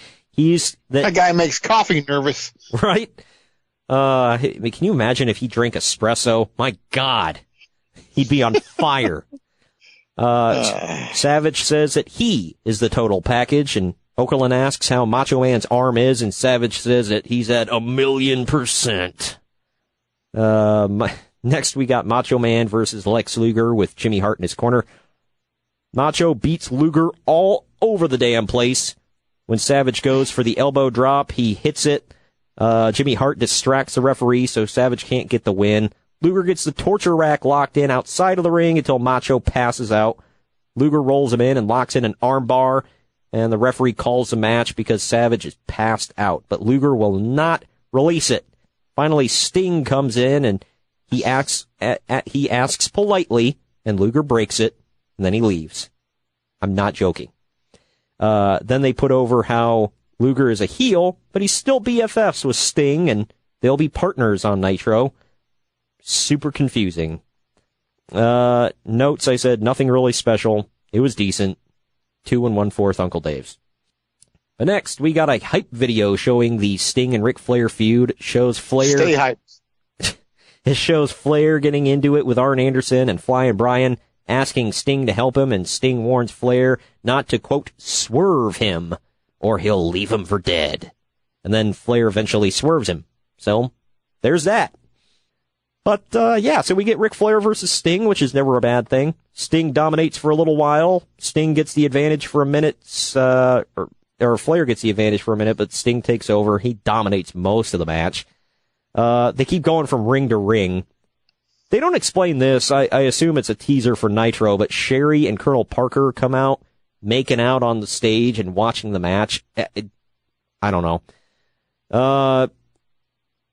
that guy makes coffee nervous. Right? Can you imagine if he drank espresso? My God. He'd be on fire. Savage says that he is the total package, and Okerlund asks how Macho Man's arm is, and Savage says that he's at 1,000,000%. Next, we got Macho Man versus Lex Luger with Jimmy Hart in his corner. Macho beats Luger all over the damn place. When Savage goes for the elbow drop, he hits it. Jimmy Hart distracts the referee, so Savage can't get the win. Luger gets the torture rack locked in outside of the ring until Macho passes out. Luger rolls him in and locks in an armbar, and the referee calls the match because Savage is passed out. But Luger will not release it. Finally, Sting comes in, and he asks politely, and Luger breaks it, and then he leaves. I'm not joking. Then they put over how Luger is a heel, but he's still BFFs with Sting, and they'll be partners on Nitro. Super confusing. Notes, I said, nothing really special. It was decent. 2 1/4 Uncle Dave's. But next, we got a hype video showing the Sting and Ric Flair feud. Shows Flair. Stay hype. It shows Flair getting into it with Arn Anderson and Flying Brian, asking Sting to help him, and Sting warns Flair not to, quote, swerve him, or he'll leave him for dead. And then Flair eventually swerves him. So, there's that. But, so we get Ric Flair versus Sting, which is never a bad thing. Sting dominates for a little while. Sting gets the advantage for a minute, or Flair gets the advantage for a minute, but Sting takes over. He dominates most of the match. They keep going from ring to ring. They don't explain this. I assume it's a teaser for Nitro, but Sherry and Colonel Parker come out, making out on the stage and watching the match. I don't know.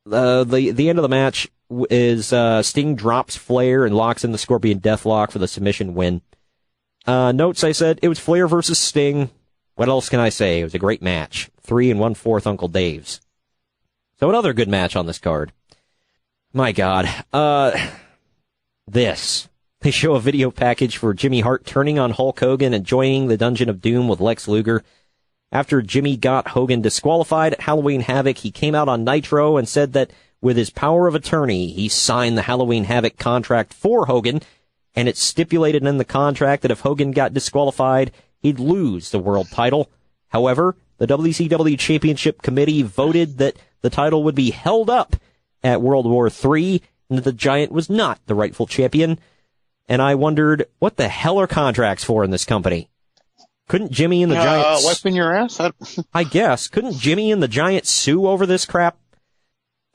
The end of the match is Sting drops Flair and locks in the Scorpion Deathlock for the submission win. Notes, I said, it was Flair versus Sting. What else can I say? It was a great match. 3 1/4 Uncle Dave's. So another good match on this card. My God. This. They show a video package for Jimmy Hart turning on Hulk Hogan and joining the Dungeon of Doom with Lex Luger. After Jimmy got Hogan disqualified at Halloween Havoc, he came out on Nitro and said that with his power of attorney, he signed the Halloween Havoc contract for Hogan, and it stipulated in the contract that if Hogan got disqualified, he'd lose the world title. However, the WCW Championship Committee voted that the title would be held up at World War III, and that the Giant was not the rightful champion. And I wondered, what the hell are contracts for in this company? Couldn't Jimmy and the Giant... wiping your ass? I guess. Couldn't Jimmy and the Giant sue over this crap?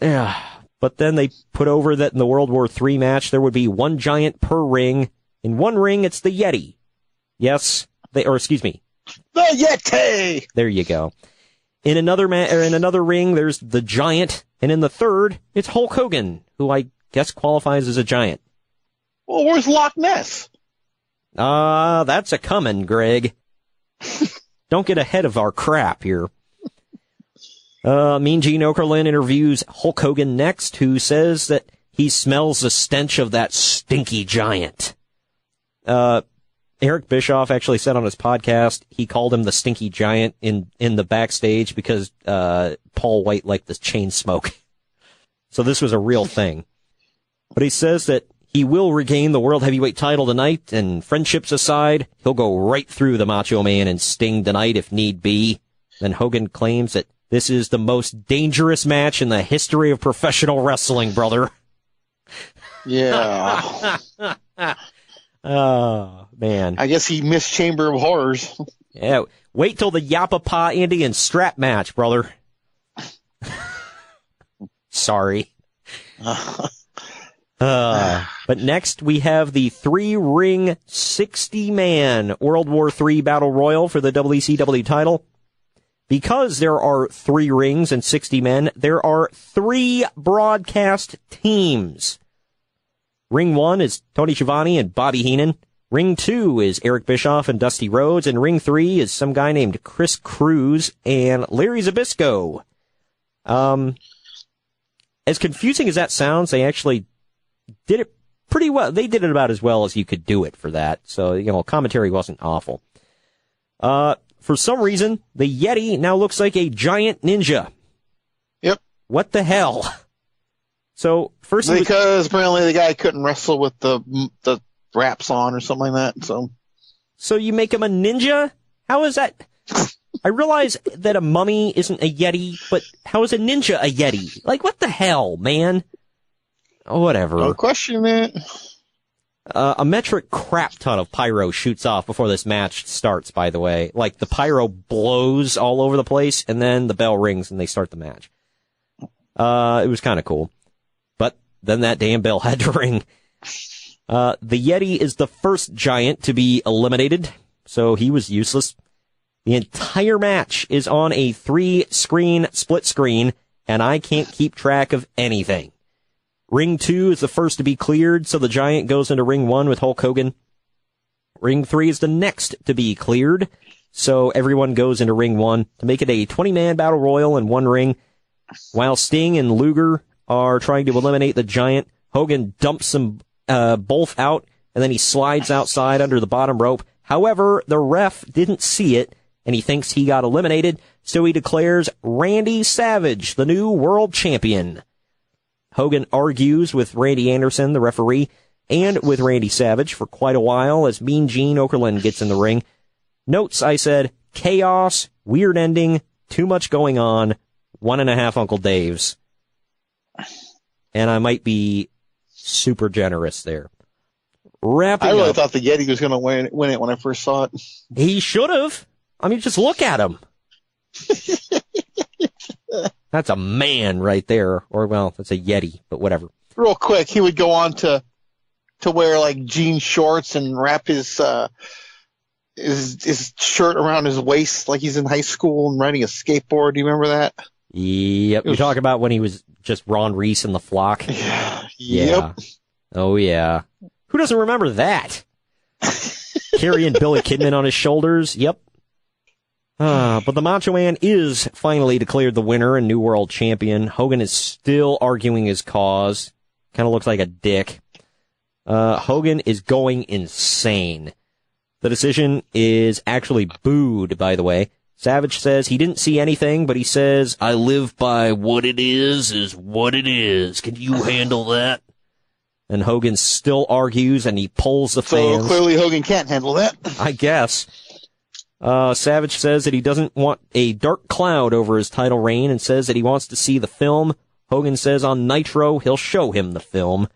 Yeah. But then they put over that in the World War III match, there would be one Giant per ring. In one ring, it's the Yeti. Yes. The Yeti! There you go. In another ring, there's the Giant. And in the third, it's Hulk Hogan, who I guess qualifies as a Giant. Well, where's Loch Ness? That's a coming, Greg. Don't get ahead of our crap here. Mean Gene Okerlund interviews Hulk Hogan next, who says that he smells the stench of that stinky giant. Eric Bischoff actually said on his podcast he called him the stinky giant in the backstage because Paul White liked the chain smoke. So this was a real thing. But he says that he will regain the World Heavyweight title tonight, and friendships aside, he'll go right through the Macho Man and Sting tonight if need be. Then Hogan claims that this is the most dangerous match in the history of professional wrestling, brother. Yeah. Oh, man. I guess he missed Chamber of Horrors. Yeah, wait till the Yapapa Indian strap match, brother. Sorry. But next we have the 3-ring 60-man World War III Battle Royal for the WCW title. Because there are 3 rings and 60 men, there are 3 broadcast teams. Ring 1 is Tony Schiavone and Bobby Heenan. Ring 2 is Eric Bischoff and Dusty Rhodes. And Ring 3 is some guy named Chris Cruz and Larry Zbyszko. As confusing as that sounds, they actually did it pretty well. They did it about as well as you could do it for that. So, commentary wasn't awful. For some reason, the Yeti now looks like a giant ninja. Yep. What the hell? So, first because apparently the guy couldn't wrestle with the wraps on or something like that. So you make him a ninja? How is that? I realize that a mummy isn't a Yeti, but how is a ninja a Yeti? Like, what the hell, man? Whatever. No question it. A metric crap ton of pyro shoots off before this match starts, by the way. Like, the pyro blows all over the place, and then the bell rings and they start the match. It was kind of cool. But then that damn bell had to ring. The Yeti is the first giant to be eliminated, so he was useless. The entire match is on a 3-screen split screen, and I can't keep track of anything. Ring 2 is the first to be cleared, so the Giant goes into Ring 1 with Hulk Hogan. Ring 3 is the next to be cleared, so everyone goes into Ring 1 to make it a 20-man battle royal in one ring. While Sting and Luger are trying to eliminate the Giant, Hogan dumps them both out, and then he slides outside under the bottom rope. However, the ref didn't see it, and he thinks he got eliminated, so he declares Randy Savage the new world champion. Hogan argues with Randy Anderson, the referee, and with Randy Savage for quite a while as Mean Gene Okerlund gets in the ring. Notes, I said, chaos, weird ending, too much going on, 1.5 Uncle Daves. And I might be super generous there. Wrapping I really up, thought the Yeti was going to win it when I first saw it. He should have. I mean, just look at him. That's a man right there. Or, well, that's a Yeti, but whatever. Real quick, he would go on to wear like jean shorts and wrap his shirt around his waist like he's in high school and riding a skateboard. Do you remember that? Yep. You're talking about when he was just Ron Reese in the flock? Yeah. Yep. Oh, yeah. Who doesn't remember that? Carrying Billy Kidman on his shoulders? Yep. But the Macho Man is finally declared the winner and new world champion. Hogan is still arguing his cause. Kind of looks like a dick. Hogan is going insane. The decision is actually booed, by the way. Savage says he didn't see anything, but he says, I live by what it is what it is. Can you handle that? And Hogan still argues, and he pulls the fans. So clearly Hogan can't handle that. I guess. Savage says that he doesn't want a dark cloud over his title reign and says that he wants to see the film. Hogan says on Nitro he'll show him the film.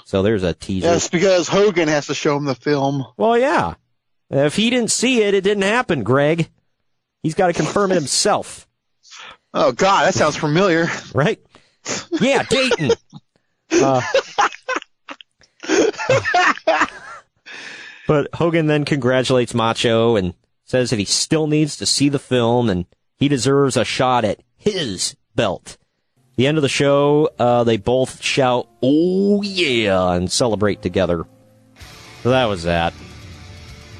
So there's a teaser. Yes, because Hogan has to show him the film. Well, yeah. If he didn't see it, it didn't happen, Greg. He's got to confirm it himself. Oh, God, that sounds familiar. Right? Yeah, Dayton. But Hogan then congratulates Macho and says that he still needs to see the film and he deserves a shot at his belt. The end of the show, they both shout, "Oh yeah," and celebrate together. So that was that.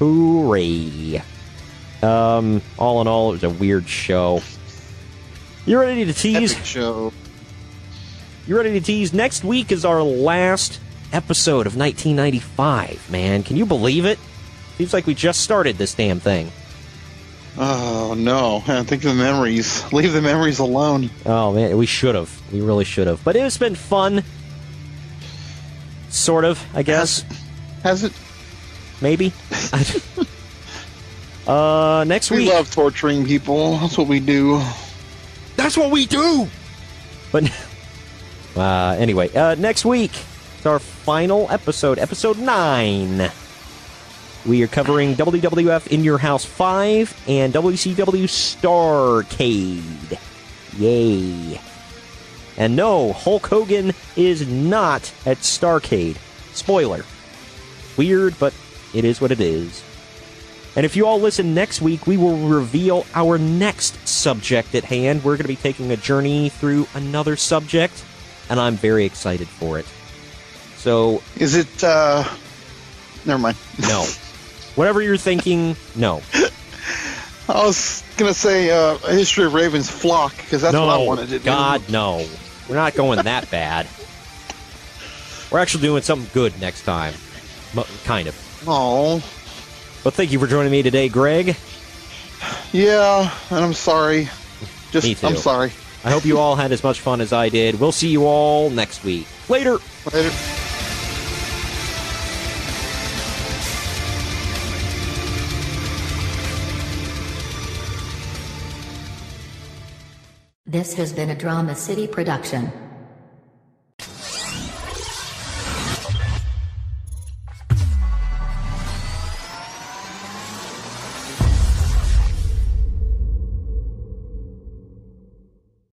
Hooray. All in all, it was a weird show. You ready to tease? Epic show. You ready to tease? Next week is our last episode of 1995, man. Can you believe it? Seems like we just started this damn thing. Oh, no. I think the memories. Leave the memories alone. Oh, man, we should have. We really should have. But it's been fun. Sort of, I guess. Has it? Maybe. Next week. We love torturing people. That's what we do. That's what we do! But, anyway, next week, it's our final episode, episode 9. We are covering WWF In Your House 5 and WCW Starrcade. Yay. And no, Hulk Hogan is not at Starrcade. Spoiler. Weird, but it is what it is. And if you all listen next week, we will reveal our next subject at hand. We're going to be taking a journey through another subject, and I'm very excited for it. So... Is it, Never mind. No. Whatever you're thinking, no. I was going to say a history of Raven's flock, because that's what I wanted to do. God, no. We're not going that bad. We're actually doing something good next time. Kind of. Oh. But thank you for joining me today, Greg. Yeah, and I'm sorry. Me too. I'm sorry. I hope you all had as much fun as I did. We'll see you all next week. Later. Later. This has been a Drama City production.